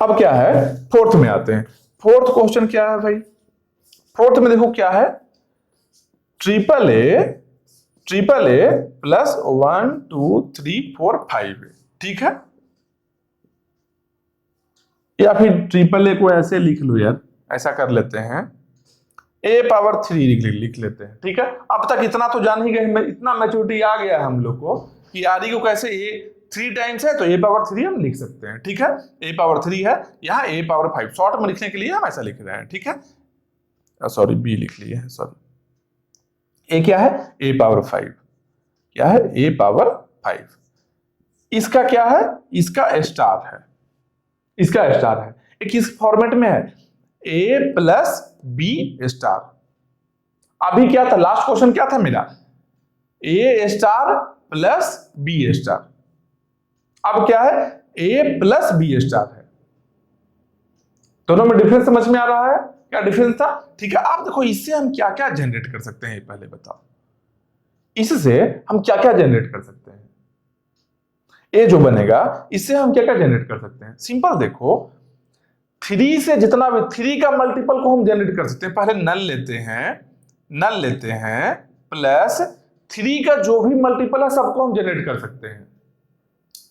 अब क्या है, फोर्थ में आते हैं। फोर्थ क्वेश्चन क्या है भाई, फोर्थ में देखो क्या है, ट्रिपल ए प्लस 1 2 3 4 5, ठीक है। या फिर ट्रिपल ए को ऐसे लिख लो यार, ऐसा कर लेते हैं, ए पावर 3 लिख लेते हैं, ठीक है। अब तक इतना तो जान ही गए, इतना मैच्योरिटी आ गया है हम लोग को कि आर को कैसे ए 3 टाइम्स है तो ए पावर 3 हम लिख सकते हैं, ठीक है। ए पावर 3 है, यहाँ ए पावर 5, शॉर्ट में लिखने के लिए हम ऐसा लिख रहे हैं, ठीक है। सॉरी बी लिख लिए हैं, सॉरी। ए क्या है, ए पावर 5, क्या है, ए पावर 5। इसका क्या है, इसका स्टार है, इसका स्टार है। ये किस फॉर्मेट में है, ए प्लस बी स्टार। अभी क्या था, लास्ट क्वेश्चन क्या था मेरा, ए स्टार प्लस बी स्टार। अब क्या है, ए प्लस बी स्टार है। दोनों में डिफरेंस समझ में आ रहा है, क्या डिफरेंस था, ठीक है। आप देखो इससे हम क्या क्या जनरेट कर सकते हैं, पहले बताओ इससे हम क्या क्या जनरेट कर सकते हैं। ए जो बनेगा इससे हम क्या क्या जनरेट कर सकते हैं, सिंपल देखो, 3 से जितना भी 3 का मल्टीपल को हम जनरेट कर सकते हैं। पहले नल लेते हैं प्लस 3 का जो भी मल्टीपल है सबको हम जनरेट कर सकते हैं,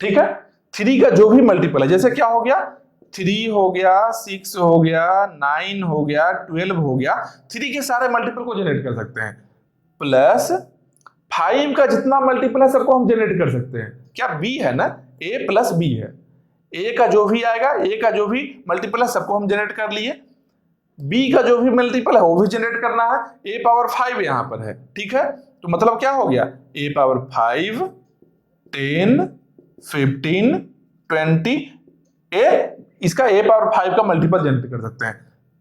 ठीक है। 3 का जो भी मल्टीपल है, जैसे क्या हो गया, 3 हो गया, 6 हो गया, 9 हो गया, 12 हो गया, 3 के सारे मल्टीपल को जनरेट कर सकते हैं। प्लस 5 का जितना मल्टीपल है सबको हम जनरेट कर सकते हैं। क्या बी है ना, ए प्लस बी है, ए का जो भी आएगा, ए का जो भी मल्टीपल है सबको हम जनरेट कर लिए, बी का जो भी मल्टीपल है वो भी जनरेट करना है। ए पावर 5 यहां पर है, ठीक है। तो मतलब क्या हो गया, ए पावर 5 10 15 20, इसका ए पावर 5 का मल्टीपल जनरेट कर सकते हैं।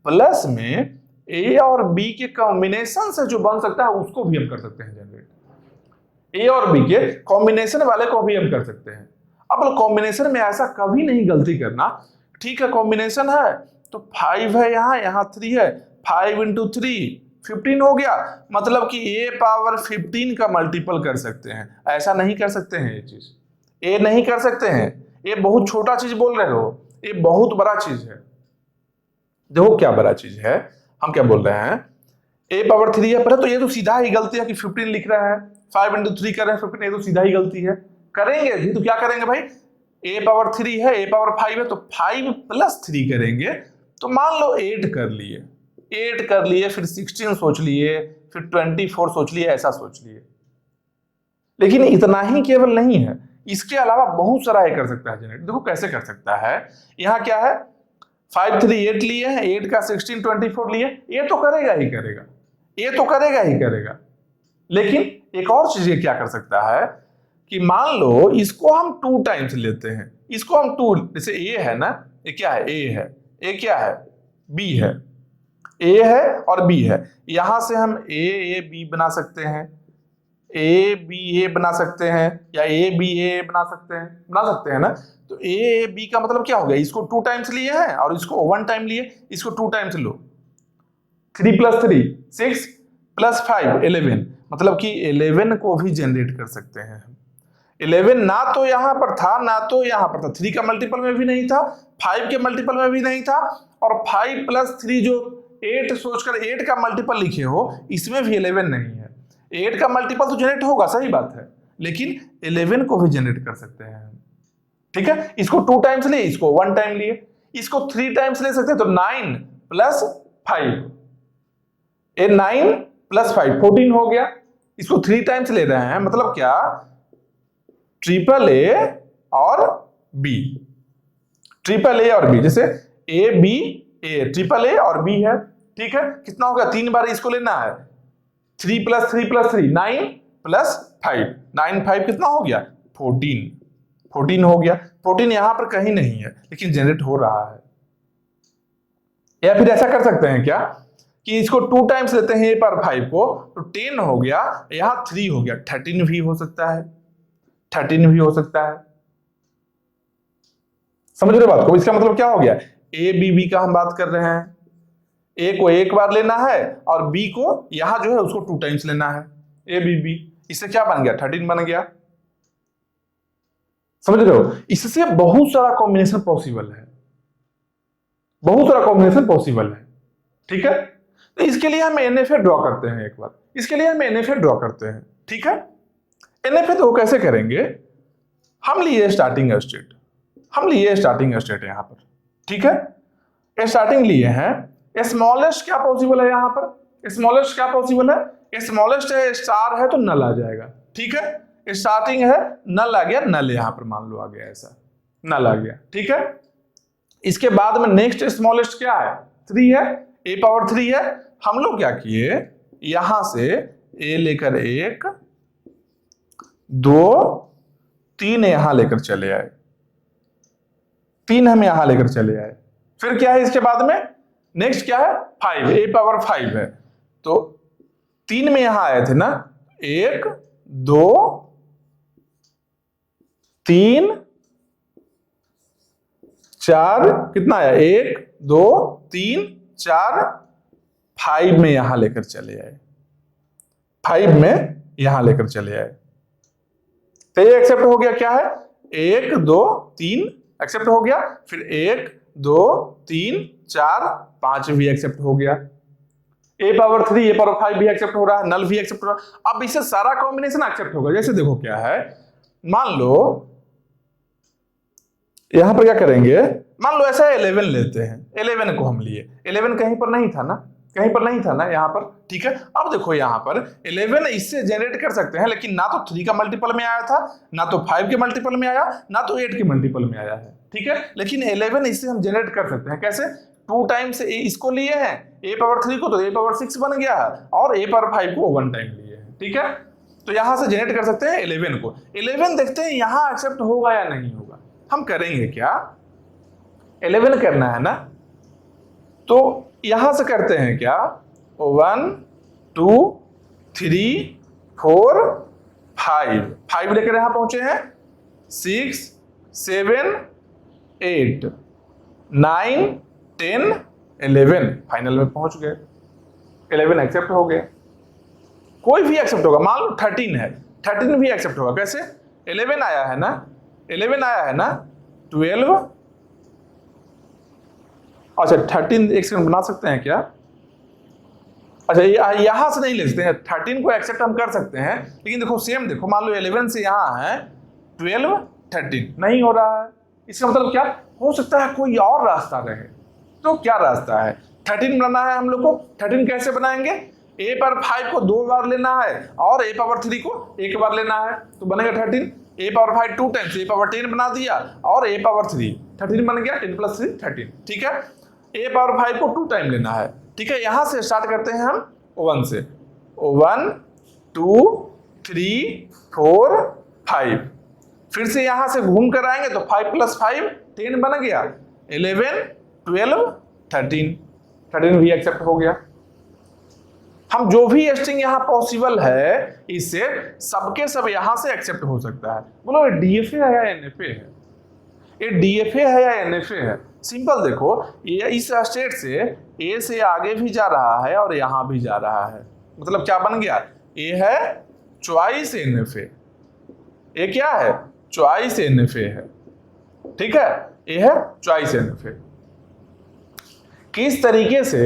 प्लस में ए और बी के कॉम्बिनेशन से जो बन सकता है उसको भी हम कर सकते हैं जनरेट, ए और बी के कॉम्बिनेशन वाले को भी हम कर सकते हैं। अब कॉम्बिनेशन में ऐसा कभी नहीं गलती करना, ठीक है। कॉम्बिनेशन है तो 5 है, यहाँ 3 है, 5 इंटू 3 15 हो गया, मतलब कि ए पावर 15 का मल्टीपल कर सकते हैं। ऐसा नहीं कर सकते हैं, ये चीज ए नहीं कर सकते हैं, ये बहुत छोटा चीज बोल रहे हो, ये बहुत बड़ा चीज है। देखो क्या बड़ा चीज है, हम क्या बोल रहे हैं, ए पावर 3 है, पहले तो ये तो सीधा ही गलती है कि 15 लिख रहा है, 5 इंटू 3 कर रहे हैं 15, ये तो सीधा ही गलती है। करेंगे भी तो क्या करेंगे भाई, ए पावर 3 है, ए पावर 5 है, तो 5 प्लस 3 करेंगे, तो मान लो 8 कर लिए, 8 कर लिए, फिर 16 सोच लिए, फिर 24 सोच लिए, ऐसा सोच लिए। लेकिन इतना ही केवल नहीं है, इसके अलावा बहुत सारा ये कर सकता है जनरेट। देखो कैसे कर सकता है, यहाँ क्या है, 5 3 8 लिए हैं, 8 का 16 24 लिए, ये तो करेगा ही करेगा, ये तो करेगा ही करेगा। लेकिन एक और चीज ये क्या कर सकता है कि मान लो इसको हम 2 टाइम्स लेते हैं, इसको हम 2, जैसे ए है ना, ये क्या है, ए है, ए क्या है, बी है, ए है और बी है, यहां से हम ए बी बना सकते हैं, ए बी ए बना सकते हैं, या ए बी ए बना सकते हैं ना। तो ए बी का मतलब क्या हो गया, इसको 2 टाइम्स लिए हैं और इसको 1 टाइम लिए, इसको 2 टाइम्स लो, 3 प्लस 3 6 प्लस 5 11, मतलब कि 11 को भी जनरेट कर सकते हैं। 11 ना तो यहां पर था ना तो यहां पर था, 3 का मल्टीपल में भी नहीं था, 5 के मल्टीपल में भी नहीं था, और 5 प्लस 3 जो 8 सोचकर 8 का मल्टीपल लिखे हो, इसमें भी 11 नहीं है। 8 का मल्टीपल तो जनरेट होगा, सही बात है, लेकिन 11 को भी जनरेट कर सकते हैं, ठीक है। इसको 2 टाइम्स लिए, इसको 1 टाइम लिए, इसको 3 टाइम्स ले सकते हैं, तो 9 प्लस 5, ए 9 प्लस 5 14 हो गया, इसको 3 टाइम्स ले रहे हैं, मतलब क्या, ट्रिपल ए और बी, ट्रिपल ए और बी, जैसे A B A, triple A और बी है, ठीक है। कितना हो गया, 3 बार इसको लेना है, 3 प्लस 3 प्लस 3 9 प्लस 5 9 5 कितना हो गया, 14 हो गया। 14 यहां पर कहीं नहीं है लेकिन जनरेट हो रहा है। या फिर ऐसा कर सकते हैं क्या कि इसको 2 टाइम्स लेते हैं ए पर 5 को, तो 10 हो गया, यहां 3 हो गया, 13 भी हो सकता है, 13 भी हो सकता है। समझ रहे बात को, इसका मतलब क्या हो गया, ए बी का हम बात कर रहे हैं, ए को एक बार लेना है और बी को यहां जो है उसको 2 टाइम्स लेना है, ए बी, इससे क्या बन गया, 13 बन गया। समझ रहे हो, इससे बहुत सारा कॉम्बिनेशन पॉसिबल है, बहुत सारा कॉम्बिनेशन पॉसिबल है, ठीक है। तो इसके लिए हम NFA ड्रॉ करते हैं एक बार, इसके लिए हम NFA ड्रॉ करते हैं, ठीक है। NFA तो कैसे करेंगे, हम लिए स्टार्टिंग स्टेट, यहां पर, ठीक है। स्टार्टिंग लिए हैं, स्मॉलेस्ट क्या पॉसिबल है यहां पर, स्मॉलेस्ट क्या पॉसिबल है, स्मॉलेस्ट है स्टार है तो नल आ जाएगा, ठीक है। स्टार्टिंग है, नल आ गया, नल यहां पर मान लो आ गया, ऐसा नल आ गया, ठीक है। इसके बाद में नेक्स्ट स्मॉलेस्ट क्या है, 3 है, a पावर 3 है। हम लोग क्या किए, यहां से a लेकर 1 2 3 यहां लेकर चले आए, 3 हम यहां लेकर चले आए। फिर क्या है इसके बाद में, नेक्स्ट क्या है, 5, a पावर 5 है, तो 3 में यहां आए थे ना, 1 2 3 4, कितना आया, 1 2 3 4, 5 में यहां लेकर चले आए, 5 में यहां लेकर चले आए। तो ये एक्सेप्ट हो गया, क्या है, 1 2 3 एक्सेप्ट हो गया, फिर 1 2 3 4 5 भी एक्सेप्ट हो गया, a पावर 3 a पावर 5 भी एक्सेप्ट हो रहा है, नल भी एक्सेप्ट हो रहा है। अब इससे सारा कॉम्बिनेशन एक्सेप्ट होगा। जैसे देखो क्या है, मान लो यहां पर क्या करेंगे, मान लो ऐसा 11 लेते हैं, 11 को हम लिए, 11 कहीं पर नहीं था ना, कहीं पर नहीं था ना यहाँ पर, ठीक है। अब देखो यहाँ पर 11 इससे जनरेट कर सकते हैं, लेकिन ना तो 3 का मल्टीपल में आया था, ना तो 5 के मल्टीपल में आया, ना तो 8 के मल्टीपल में आया है, ठीक है। लेकिन 11 इससे हम जनरेट कर सकते हैं, कैसे, 2 टाइम्स इसको लिए हैं, a पावर 3 को, तो a पावर 6 बन गया है, और a पावर 5 को 1 टाइम लिए हैं, ठीक है। तो यहां से जनरेट कर सकते हैं 11 को। 11 देखते हैं यहां एक्सेप्ट होगा या नहीं होगा। हम करेंगे क्या, 11 करना है ना, तो यहां से करते हैं क्या, 1 2 3 4 5 लेकर यहां पहुंचे हैं, 6 7 8 9 10 11, फाइनल में पहुंच गए, 11 एक्सेप्ट हो गए। कोई भी एक्सेप्ट होगा, मान लो 13 है, 13 भी एक्सेप्ट होगा, कैसे, 11 आया है ना, 11 आया है ना, 12, अच्छा 13 एक सेकंड बना सकते हैं क्या, अच्छा यहां से नहीं ले सकते हैं, 13 को एक्सेप्ट हम कर सकते हैं, लेकिन देखो सेम देखो, मान लो 11 से यहां है 12 13 नहीं हो रहा है। इसका मतलब क्या हो सकता है, कोई और रास्ता रहे। तो क्या रास्ता है, 13 बनाना है हम लोग को। 13 कैसे बनाएंगे, a पावर 5 को 2 बार लेना है और a पावर 3 को 1 बार लेना है, तो बनेगा 13। a power 5 2 times a power 10 बना दिया, और a पावर 3 13 बन गया, 10 + 3 13, ठीक है। a पावर 5 को 2 टाइम लेना है, ठीक है। यहां से स्टार्ट करते हैं हम 1 से, 1 2 3 4 5, फिर से यहां से घूम कर आएंगे तो 5 + 5 10 बन गया, 11 12 13 भी एक्सेप्ट हो गया। हम जो भी स्ट्रिंग यहां पॉसिबल है, इससे सबके सब यहां से एक्सेप्ट हो सकता है। बोलो ये DFA है या NFA है, ये DFA है या NFA है। सिंपल देखो, ये इस स्टेट से A से आगे भी जा रहा है और यहां भी जा रहा है, मतलब क्या बन गया, A है चॉइस NFA, A क्या है, चॉइस NFA है, ठीक है। A है चॉइस NFA। किस तरीके से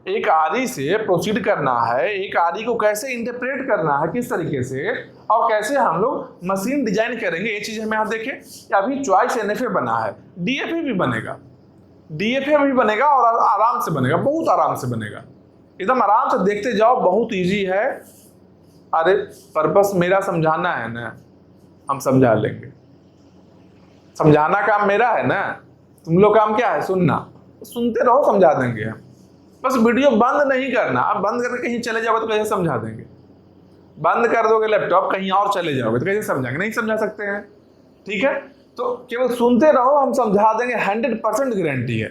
एक आरी से प्रोसीड करना है, एक आरी को कैसे इंटरप्रेट करना है, किस तरीके से, और कैसे हम लोग मशीन डिजाइन करेंगे, ये चीज हमें यहाँ देखें। अभी चॉइस NFA बना है, DFA भी बनेगा, DFA भी बनेगा, और आराम से बनेगा, बहुत आराम से बनेगा, एकदम आराम से देखते जाओ, बहुत इजी है। अरे पर्पस मेरा समझाना है ना, हम समझा लेंगे, समझाना काम मेरा है ना, तुम लोग काम क्या है, सुनना, सुनते रहो, समझा देंगे हम। बस वीडियो बंद नहीं करना, अब बंद करके कहीं चले जाओगे तो कैसे समझा देंगे, बंद कर दोगे लैपटॉप कहीं और चले जाओगे तो कैसे समझाएंगे, नहीं समझा सकते हैं, ठीक है। तो केवल सुनते रहो, हम समझा देंगे, 100% गारंटी है।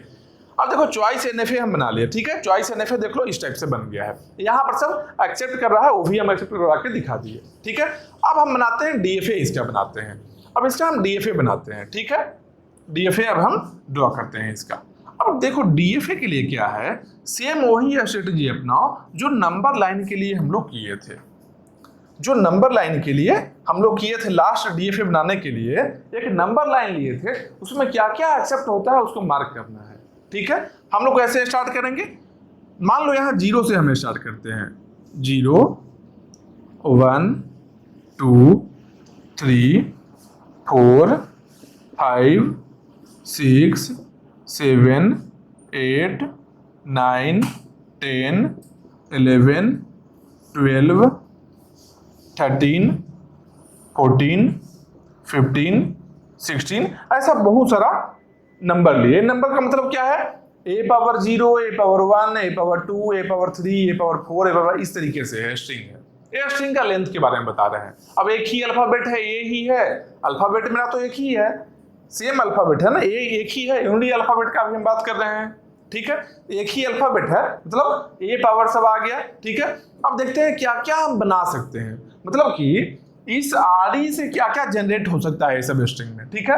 अब देखो चॉइस NFA हम बना लिया, ठीक है। चॉइस NFA देख लो इस टाइप से बन गया है, यहाँ पर सब एक्सेप्ट कर रहा है, वो भी हम एक्सेप्ट करवा के दिखा दिए, ठीक है। अब हम बनाते हैं DFA, इसका बनाते हैं, अब इसका हम DFA बनाते हैं, ठीक है। DFA अब हम ड्रॉ करते हैं इसका। अब देखो DFA के लिए क्या है, सेम वही स्ट्रेटजी अपनाओ जो नंबर लाइन के लिए हम लोग किए थे, जो नंबर लाइन के लिए हम लोग किए थे। लास्ट DFA बनाने के लिए एक नंबर लाइन लिए थे, उसमें क्या क्या एक्सेप्ट होता है उसको मार्क करना है, ठीक है, हम लोग कैसे स्टार्ट करेंगे, मान लो यहाँ 0 से हम स्टार्ट करते हैं, 0 1 2 3 4 5 6 7 8 9 10 11 12 13 14 15 16, ऐसा बहुत सारा नंबर लिए। नंबर का मतलब क्या है, a power 0, a power 1, a power 2, a power 3, a power 4, a power, इस तरीके से है स्ट्रिंग है। ये स्ट्रिंग का लेंथ के बारे में बता रहे हैं। अब एक ही अल्फाबेट है, ए ही है, अल्फाबेट मेरा तो एक ही है, सेम अल्फाबेट है ना, ए एक ही है, यूनिटी अल्फाबेट का भी हम बात कर रहे हैं, ठीक है, एक ही अल्फाबेट है, मतलब ए पावर सब आ गया, ठीक है। अब देखते हैं क्या क्या हम बना सकते हैं, मतलब कि इस आरई से क्या क्या जनरेट हो सकता है सब स्ट्रिंग में, ठीक है।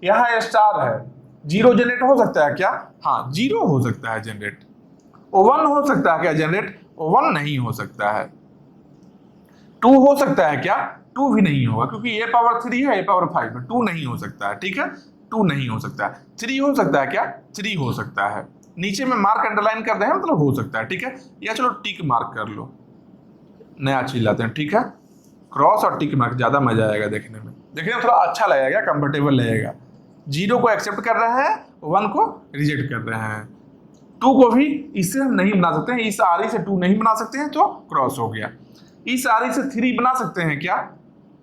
यहाँ स्टार है, 0 जनरेट हो सकता है क्या, हाँ 0 हो सकता है जनरेट। 1 हो सकता है क्या जनरेट, 1 नहीं हो सकता है। 2 हो सकता है क्या, 2 भी नहीं होगा, क्योंकि a पावर 3 है, a पावर 5 है, 2 नहीं हो सकता है, ठीक है, 2 नहीं हो सकता है। 3 हो सकता है क्या, 3 हो सकता है, नीचे में मार्क अंडरलाइन कर रहे हैं, मतलब हो सकता है, ठीक है, या चलो टिक मार्क कर लो, नया चीज लाते हैं, ठीक है, क्रॉस और टिक मार्क, ज्यादा मजा आएगा देखने में थोड़ा अच्छा लगेगा, कंफर्टेबल लगेगा। 0 को एक्सेप्ट कर रहे हैं, 1 को रिजेक्ट कर रहे हैं। 2 को भी इससे हम नहीं बना सकते हैं, इस आरई से 2 नहीं बना सकते हैं, तो क्रॉस हो गया। इस आरई से 3 बना सकते हैं क्या,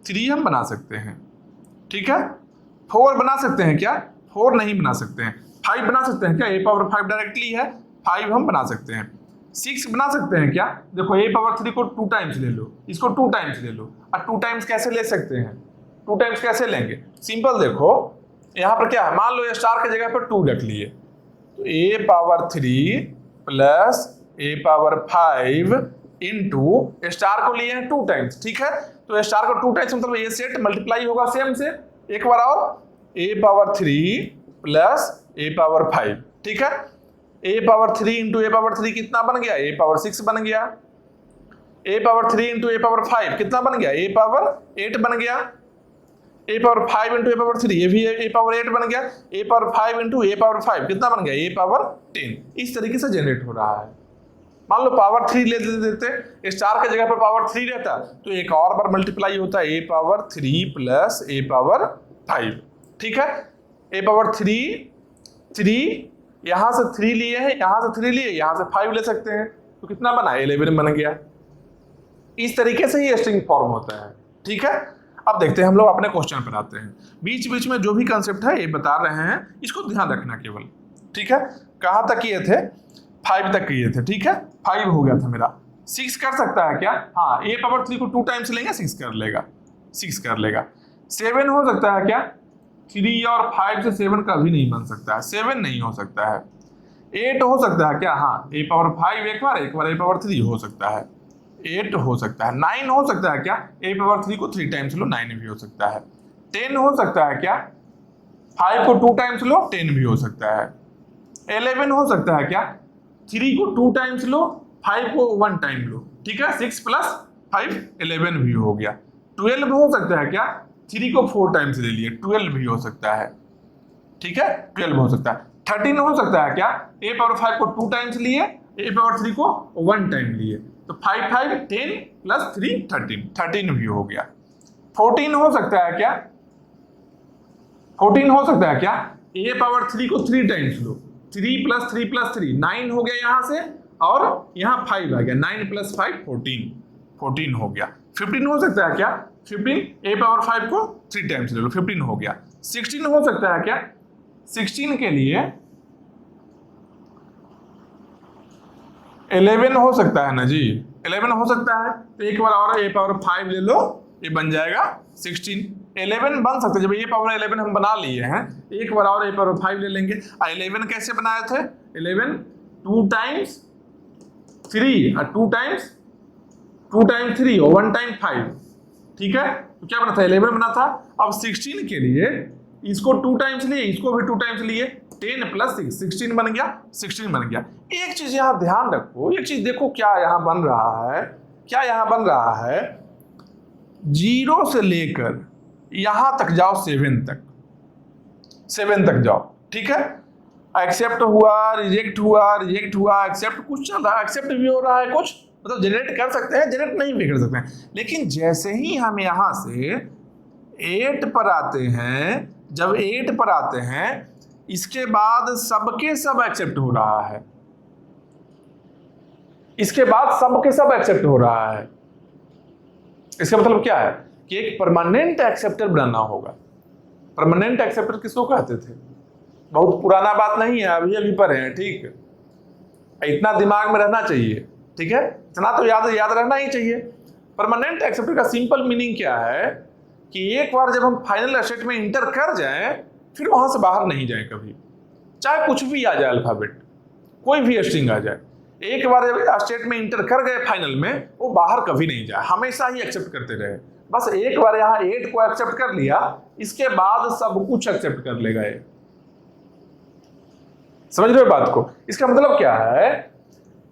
3 हम बना सकते हैं, ठीक है। 4 बना सकते हैं क्या, 4 नहीं बना सकते हैं। 5 बना सकते हैं क्या, a पावर 5 डायरेक्टली है, 5 हम बना सकते हैं। 6 बना सकते हैं क्या, देखो a पावर 3 को 2 टाइम्स ले लो, इसको 2 टाइम्स ले लो, और 2 टाइम्स कैसे ले सकते हैं, 2 टाइम्स कैसे लेंगे, सिंपल देखो यहाँ पर क्या है, मान लो स्टार की जगह पर 2 रख लिए, तो a power 3 plus a power 5 into star को लिए हैं 2 टाइम्स, ठीक है, तो स्टार को 2 टाइम्स मतलब ये सेट मल्टीप्लाई होगा सेम से, एक बार और a power 3 plus a power 5, ठीक है, a power 3 into a power 3 कितना बन गया, a पावर 6 बन गया, a power 3 into a power 5 कितना बन गया, a पावर 8 बन गया, a power 5 into a power 3 ये भी a पावर 8 बन गया, a power 5 into a power 5 कितना बन गया, a पावर 10। इस तरीके से जनरेट हो रहा है। मान लो पावर 3 ले देते, स्टार की जगह पर पावर 3 रहता तो एक और बार मल्टीप्लाई होता है, a power 3 plus a power 5, ठीक है, a पावर 3 यहां से 3 लिए हैं, यहां से 3 लिए, यहां से 5 ले सकते हैं, तो कितना बना, 11 बन गया। इस तरीके से ये स्ट्रिंग फॉर्म होता है, ठीक है। अब देखते हैं हम लोग अपने क्वेश्चन पर आते हैं, बीच बीच में जो भी कंसेप्ट है ये बता रहे हैं, इसको ध्यान रखना केवल, ठीक है। कहां तक किए थे, 5 तक किए थे, ठीक है, 5 हो गया था मेरा। 6 कर सकता है क्या, हाँ a पावर 3 को 2 टाइम्स लेंगे, 6 कर लेगा, 6 कर लेगा। 7 हो सकता है क्या, 3 और 5 से 7 का भी नहीं बन सकता है, 7 नहीं हो सकता है। 8 हो सकता है क्या, हाँ a पावर 5 एक बार a पावर 3 हो सकता है, 8 हो सकता है। 9 हो सकता है क्या, a पावर 3 को 3 टाइम्स लो, 9 भी हो सकता है। 10 हो सकता है क्या, 5 को 2 टाइम्स लो, 10 भी हो सकता है। 11 हो सकता है क्या, 3 को 2 टाइम्स लो, 5 को 1 टाइम लो, ठीक है, 6 प्लस 5 11 भी हो गया। 12 हो सकता है क्या, 3 को 4 टाइम्स ले लिए, 12 भी हो सकता है, ठीक है, 12 हो सकता है। 13 हो सकता है क्या, a पावर 5 को 2 टाइम्स लिए, a पावर 3 को 1 टाइम लिए, तो 5 5 10 प्लस 3 13 भी हो गया। 14 हो सकता है क्या, 14 हो सकता है क्या, a पावर 3 को 3 टाइम्स लो, 3 प्लस 3 प्लस 3 9 हो गया यहाँ से, और यहाँ 5 आ गया, 9 प्लस 5 14 हो गया। 15 हो सकता है क्या, 15 a पावर 5 को 3 टाइम्स ले लो, 15 हो गया। 16 हो सकता है क्या, 16 के लिए 11 हो सकता है ना जी, 11 हो सकता है, तो एक बार और a पावर 5 ले लो, ये बन जाएगा 16। 11 बन सकता है, जब a पावर 11 हम बना लिए हैं, एक बार और a पावर 5 ले लेंगे। 11 कैसे बनाए थे, 11 2 टाइम्स 3 और 2 टाइम्स 3 और 1 टाइम 5, ठीक है, तो क्या बना था, 11 बना था। अब 16 के लिए इसको 2 टाइम्स लिए, इसको भी 2 टाइम्स लिए, 10 प्लस 6 16 बन गया, 16 बन गया। एक चीज यहाँ ध्यान रखो, एक चीज देखो क्या यहाँ बन रहा है, क्या यहाँ बन रहा है, 0 से लेकर यहां तक जाओ 7 तक, 7 तक जाओ, ठीक है। एक्सेप्ट हुआ, रिजेक्ट हुआ, रिजेक्ट हुआ, एक्सेप्ट, कुछ चल रहा है, एक्सेप्ट भी हो रहा है कुछ, मतलब जनरेट कर सकते हैं, जनरेट नहीं भी कर सकते हैं। लेकिन जैसे ही हम यहाँ से 8 पर आते हैं, जब 8 पर आते हैं, इसके बाद सबके सब एक्सेप्ट हो रहा है, इसके बाद सबके सब एक्सेप्ट हो रहा है। इसका मतलब क्या है कि एक परमानेंट एक्सेप्टर बनाना होगा। परमानेंट एक्सेप्टर किसको कहते थे? बहुत पुराना बात नहीं है, अभी अभी पर है, ठीक है, इतना दिमाग में रहना चाहिए, ठीक है, इतना तो याद रहना ही चाहिए। परमानेंट एक्सेप्टर का सिंपल मीनिंग क्या है कि एक बार जब हम फाइनल स्टेट में इंटर कर जाएं, फिर वहां से बाहर नहीं जाएं कभी, चाहे कुछ भी आ जाए, अल्फाबेट कोई भी स्ट्रिंग आ जाए, एक बार जब स्टेट में इंटर कर गए फाइनल में, वो बाहर कभी नहीं जाए, हमेशा ही एक्सेप्ट करते रहे। बस एक बार यहाँ 8 को एक्सेप्ट कर लिया, इसके बाद सब कुछ एक्सेप्ट कर लेगा ये। समझ रहे हो बात को? इसका मतलब क्या है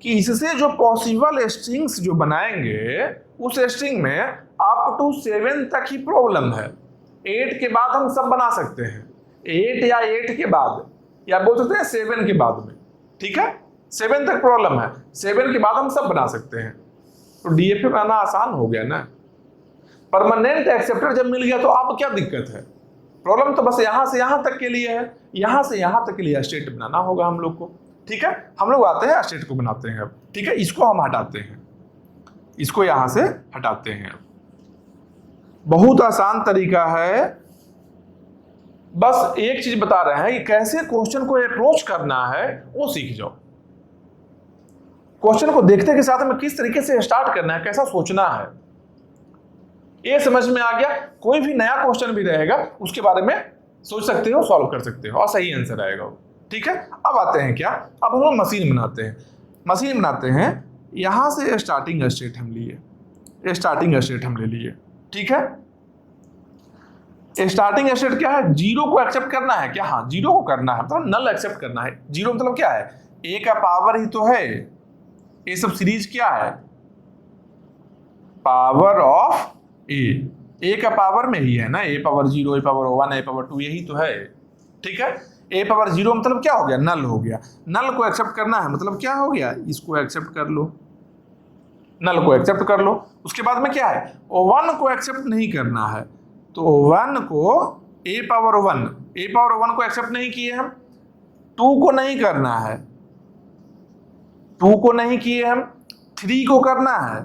कि इससे जो पॉसिबल स्ट्रिंग्स जो बनाएंगे, उस स्ट्रिंग में अप टू 7 तक ही प्रॉब्लम है। 8 के बाद हम सब बना सकते हैं, 8 या 8 के बाद, या बोल सकते हैं 7 के बाद में, ठीक है, 7 तक प्रॉब्लम है, 7 के बाद हम सब बना सकते हैं। तो डीएफए बनाना आसान हो गया ना। परमानेंट एक्सेप्टर जब मिल गया तो अब क्या दिक्कत है? प्रॉब्लम तो बस यहां से यहां तक के लिए है, यहां से यहां तक के लिए स्टेट बनाना होगा हम लोग को, ठीक है। हम लोग आते हैं स्टेट को बनाते हैं अब, ठीक है, इसको हम हटाते हैं, इसको यहां से हटाते हैं। बहुत आसान तरीका है, बस एक चीज बता रहे हैं कि कैसे क्वेश्चन को अप्रोच करना है वो सीख जाओ। क्वेश्चन को देखते के साथ में किस तरीके से स्टार्ट करना है, कैसा सोचना है, ये समझ में आ गया। कोई भी नया क्वेश्चन भी रहेगा उसके बारे में सोच सकते हो, सॉल्व कर सकते हो और सही आंसर आएगा वो, ठीक है। अब आते हैं क्या, अब हम लोग मशीन बनाते हैं। मशीन बनाते हैं, यहां से स्टार्टिंग स्टेट हम लिए, स्टार्टिंग स्टेट हम ले लिए, ठीक है। स्टार्टिंग स्टेट क्या है? 0 को एक्सेप्ट करना है क्या? हाँ, 0 को करना है, मतलब नल एक्सेप्ट करना है। 0 मतलब क्या है? ए का पावर ही तो है, ये सब सीरीज क्या है? पावर ऑफ ए का पावर में ही है ना, ए पावर 0, ए पावर 1, ए पावर 2, यही तो है, ठीक है। ए पावर 0 मतलब क्या हो गया? नल हो गया। नल को एक्सेप्ट करना है मतलब क्या हो गया? इसको एक्सेप्ट कर लो, नल को एक्सेप्ट कर लो। उसके बाद में क्या है? 1 को एक्सेप्ट नहीं करना है, तो 1 को ए पावर 1 को एक्सेप्ट नहीं किए हम, 2 को नहीं करना है, 2 को नहीं किए हम, 3 को करना है,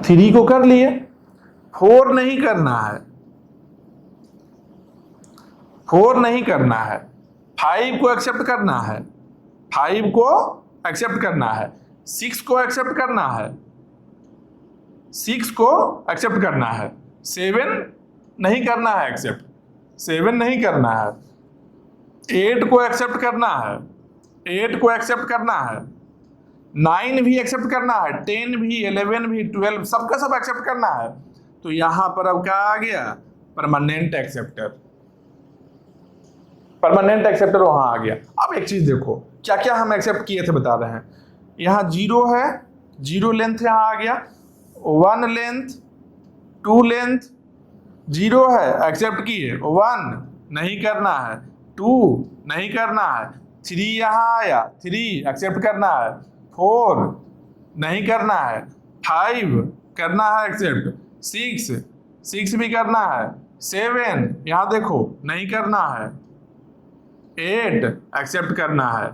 3 को कर लिए, 4 नहीं करना है, 4 नहीं करना है, 5 को एक्सेप्ट करना है, 5 को एक्सेप्ट करना है, 6 को एक्सेप्ट करना है, 6 को एक्सेप्ट करना है, 7 नहीं करना है एक्सेप्ट, 7 नहीं करना है, 8 को एक्सेप्ट करना है, 8 को एक्सेप्ट करना है, 9 भी एक्सेप्ट करना है, 10 भी, 11 भी, 12, सबका सब एक्सेप्ट करना है। तो यहां पर अब क्या आ गया? Permanent acceptor. परमानेंट एक्सेप्टर वहां आ गया। अब एक चीज देखो, क्या क्या हम एक्सेप्ट किए थे बता रहे हैं। यहाँ 0 है, 0 लेंथ यहाँ आ गया, 1 लेंथ, 2 लेंथ, 0 है एक्सेप्ट किए, 1 नहीं करना है, 2 नहीं करना है, 3 यहाँ आया, 3 एक्सेप्ट करना है, 4 नहीं करना है, 5 करना है एक्सेप्ट, 6 भी करना है, 7 यहाँ देखो नहीं करना है, 8 एक्सेप्ट करना है,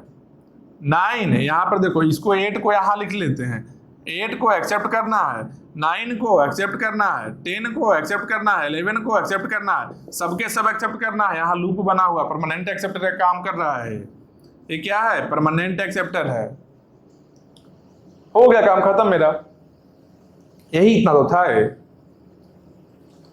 9 यहाँ पर देखो, इसको 8 को यहाँ लिख लेते हैं, 8 को एक्सेप्ट करना है, 9 को एक्सेप्ट करना है, 10 को एक्सेप्ट करना है, 11 को एक्सेप्ट करना है, सबके सब एक्सेप्ट करना है। यहाँ लूप बना हुआ परमानेंट एक्सेप्टर का काम कर रहा है, ये क्या है? परमानेंट एक्सेप्टर है। हो गया काम खत्म मेरा, यही इतना तो था ये,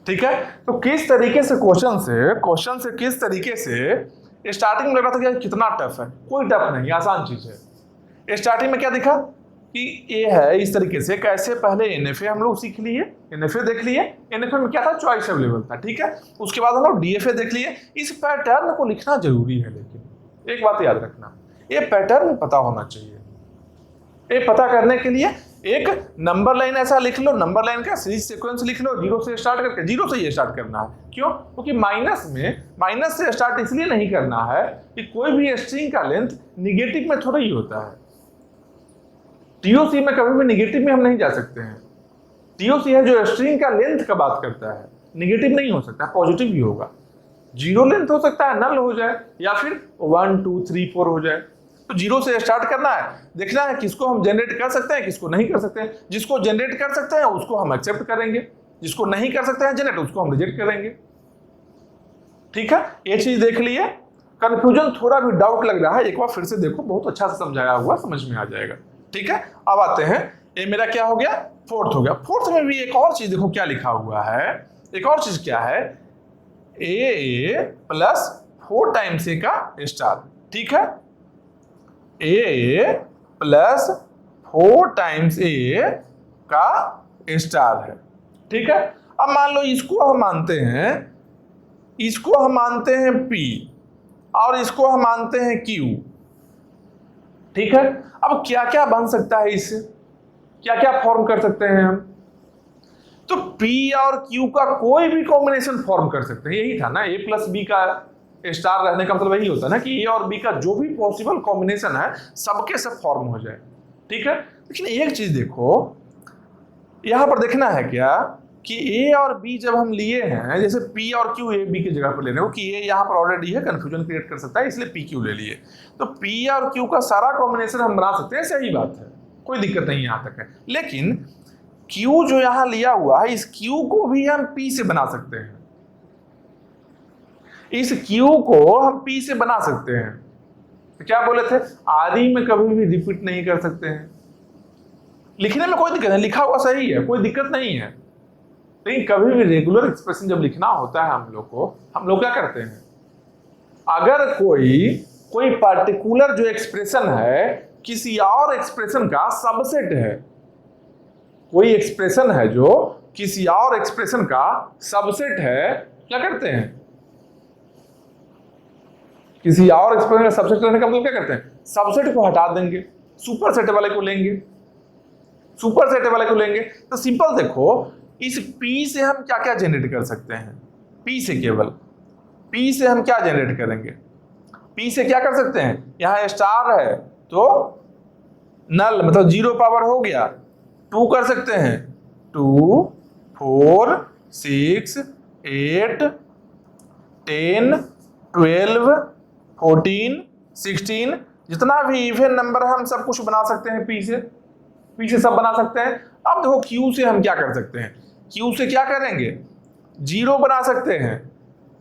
ठीक है। तो किस तरीके से क्वेश्चन से किस तरीके से स्टार्टिंग में लग रहा था कि कितना टफ है, कोई टफ नहीं, आसान चीज है। स्टार्टिंग में क्या दिखा कि ये है इस तरीके से, कैसे पहले एनएफए हम लोग सीख लिए, एनएफए देख लिए, एनएफए में क्या था? चॉइस अवेलेबल था, ठीक है। उसके बाद हम लोग डीएफए देख लिए। इस पैटर्न को लिखना जरूरी है, लेकिन एक बात याद रखना, ये पैटर्न पता होना चाहिए। ये पता करने के लिए एक नंबर लाइन ऐसा लिख लो, नंबर लाइन का सीरीज सीक्वेंस लिख लो, जीरो से स्टार्ट करके, जीरो से ये स्टार्ट करना है। क्यों? क्योंकि माइनस से स्टार्ट इसलिए नहीं करना है कि कोई भी स्ट्रिंग का लेंथ निगेटिव में थोड़ा ही होता है। टीओसी में कभी भी निगेटिव में हम नहीं जा सकते हैं। टीओसी है जो स्ट्रिंग का लेंथ का बात करता है, निगेटिव नहीं हो सकता, पॉजिटिव ही होगा। जीरो लेंथ हो सकता है, नल हो जाए, या फिर 1 2 3 4 हो जाए। तो जीरो से स्टार्ट करना है, देखना है किसको हम जनरेट कर सकते हैं, किसको नहीं कर सकते हैं। जिसको जनरेट कर सकते हैं उसको हम एक्सेप्ट करेंगे, जिसको नहीं कर सकते हैं जनरेट उसको हम रिजेक्ट करेंगे। ठीक है, ये चीज देख लिए। कंफ्यूजन थोड़ा भी डाउट लग रहा है, एक बार फिर से देखो, बहुत अच्छा से समझाया हुआ, समझ में आ जाएगा। ठीक है, अब आते हैं, ये मेरा क्या हो गया, फोर्थ हो गया। फोर्थ में भी एक और चीज देखो क्या लिखा हुआ है। एक और चीज क्या है, ए प्लस 4 टाइम्स ए का स्टार। ठीक है, ए प्लस 4 टाइम्स ए का स्टार है। ठीक है, अब मान लो इसको हम मानते हैं, इसको हम मानते हैं P और इसको हम मानते हैं Q। ठीक है, अब क्या क्या बन सकता है इससे, क्या क्या फॉर्म कर सकते हैं हम। तो P और Q का कोई भी कॉम्बिनेशन फॉर्म कर सकते हैं। यही था ना, A प्लस B का स्टार रहने का मतलब यही होता है ना कि A और B का जो भी पॉसिबल कॉम्बिनेशन है सबके सब फॉर्म हो जाए। ठीक है, लेकिन एक चीज देखो, यहां पर देखना है क्या कि A और B जब हम लिए हैं, जैसे P और Q A B की जगह पर ले रहे हो कि A यहाँ पर ऑलरेडी है, कंफ्यूजन क्रिएट कर सकता है, इसलिए P Q ले लिए। तो P और Q का सारा कॉम्बिनेशन हम बना सकते हैं, सही बात है, कोई दिक्कत नहीं यहाँ तक है। लेकिन Q जो यहाँ लिया हुआ है, इस Q को भी हम P से बना सकते हैं, इस Q को हम P से बना सकते हैं। तो क्या बोले थे, आदि में कभी भी रिपीट नहीं कर सकते हैं। लिखने में कोई दिक्कत नहीं, लिखा हुआ सही है, कोई दिक्कत नहीं है। लेकिन कभी भी रेगुलर एक्सप्रेशन जब लिखना होता है हम लोग को, हम लोग क्या करते हैं, अगर कोई पार्टिकुलर जो एक्सप्रेशन है किसी और एक्सप्रेशन का सबसेट है, कोई एक्सप्रेशन है जो किसी और एक्सप्रेशन का सबसेट है, क्या करते हैं, किसी और एक्सप्रेशन का सबसेट करने का मतलब क्या करते हैं, सबसेट को हटा देंगे, सुपर सेट वाले को लेंगे, सुपर सेट वाले को लेंगे। तो सिंपल देखो, इस P से हम क्या क्या जनरेट कर सकते हैं, P से, केवल P से हम क्या जनरेट करेंगे, P से क्या कर सकते हैं, यहां स्टार है तो नल मतलब 0 पावर हो गया, 2 कर सकते हैं, 2 4 6 8 10 12 14 16, जितना भी इवन नंबर हम सब कुछ बना सकते हैं P से सब बना सकते हैं। अब देखो Q से हम क्या कर सकते हैं, Q से क्या करेंगे, 0 बना सकते हैं,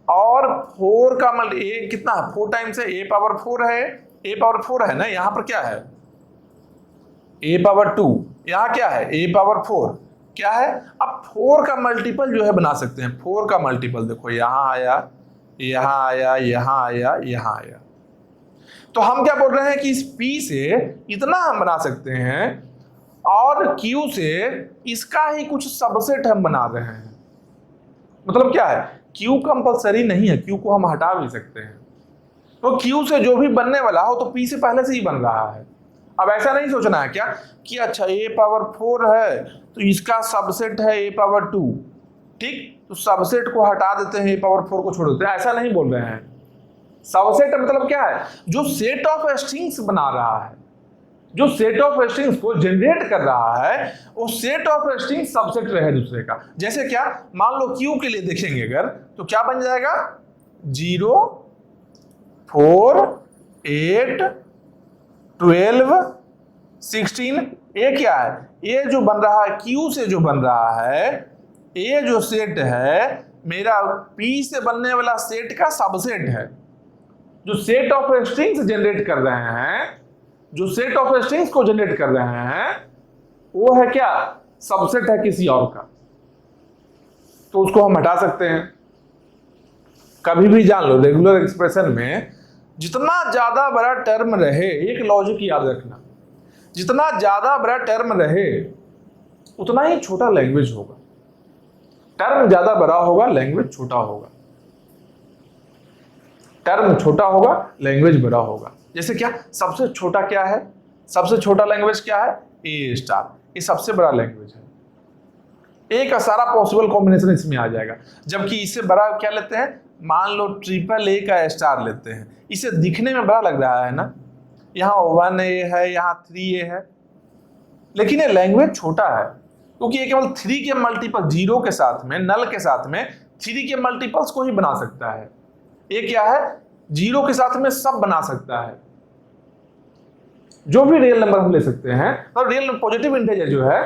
और 4 का ए कितना, 4 टाइम्स है, A पावर 4 है, A पावर 4 है ना, यहां पर क्या है A पावर 2, यहां क्या है A पावर 4, क्या है। अब 4 का मल्टीपल जो है बना सकते हैं, 4 का मल्टीपल देखो, यहां आया, यहां आया, यहां आया, यहां आया। तो हम क्या बोल रहे हैं कि इस P से इतना हम बना सकते हैं, और Q से इसका ही कुछ सबसेट हम बना रहे हैं। मतलब क्या है, Q कंपलसरी नहीं है, Q को हम हटा भी सकते हैं। तो Q से जो भी बनने वाला हो तो P से पहले से ही बन रहा है। अब ऐसा नहीं सोचना है क्या कि अच्छा A पावर 4 है तो इसका सबसेट है A पावर 2, ठीक, तो सबसेट को हटा देते हैं, A पावर 4 को छोड़ देते हैं, ऐसा नहीं बोल रहे हैं। सबसेट मतलब क्या है, जो सेट ऑफ स्ट्रिंग्स बना रहा है, जो सेट ऑफ स्ट्रिंग्स को जनरेट कर रहा है, वो सेट ऑफ स्ट्रिंग्स सबसेट रहे दूसरे का। जैसे क्या, मान लो Q के लिए देखेंगे अगर, तो क्या बन जाएगा, 0 4 8 12 16, ये क्या है, ये जो बन रहा है Q से जो बन रहा है, ये जो सेट है मेरा P से बनने वाला सेट का सबसेट है। जो सेट ऑफ स्ट्रिंग्स जनरेट कर रहे हैं, जो सेट ऑफ स्ट्रिंग्स को जनरेट कर रहे हैं, वो है क्या, सबसेट है किसी और का, तो उसको हम हटा सकते हैं। कभी भी जान लो, रेगुलर एक्सप्रेशन में जितना ज्यादा बड़ा टर्म रहे, एक लॉजिक याद रखना, जितना ज्यादा बड़ा टर्म रहे उतना ही छोटा लैंग्वेज होगा। टर्म ज्यादा बड़ा होगा, लैंग्वेज छोटा होगा, टर्म छोटा होगा, लैंग्वेज बड़ा होगा। जैसे क्या, सबसे छोटा क्या है, सबसे छोटा लैंग्वेज क्या है, A स्टार। ये सबसे बड़ा लैंग्वेज है। ए का सारा पॉसिबल कॉम्बिनेशन इसमें आ जाएगा। जबकि इससे बड़ा क्या लेते हैं, मान लो ट्रिपल ए का स्टार लेते हैं, इसे दिखने में बड़ा लग रहा है ना, यहाँ 1A है, यहाँ 3A है, लेकिन ये लैंग्वेज छोटा है क्योंकि ये केवल 3 के मल्टीपल, 0 के साथ में, नल के साथ में 3 के मल्टीपल्स को ही बना सकता है। ये क्या है, 0 के साथ में सब बना सकता है, जो भी रियल नंबर हम ले सकते हैं, तो रियल पॉजिटिव इंटीजर जो है,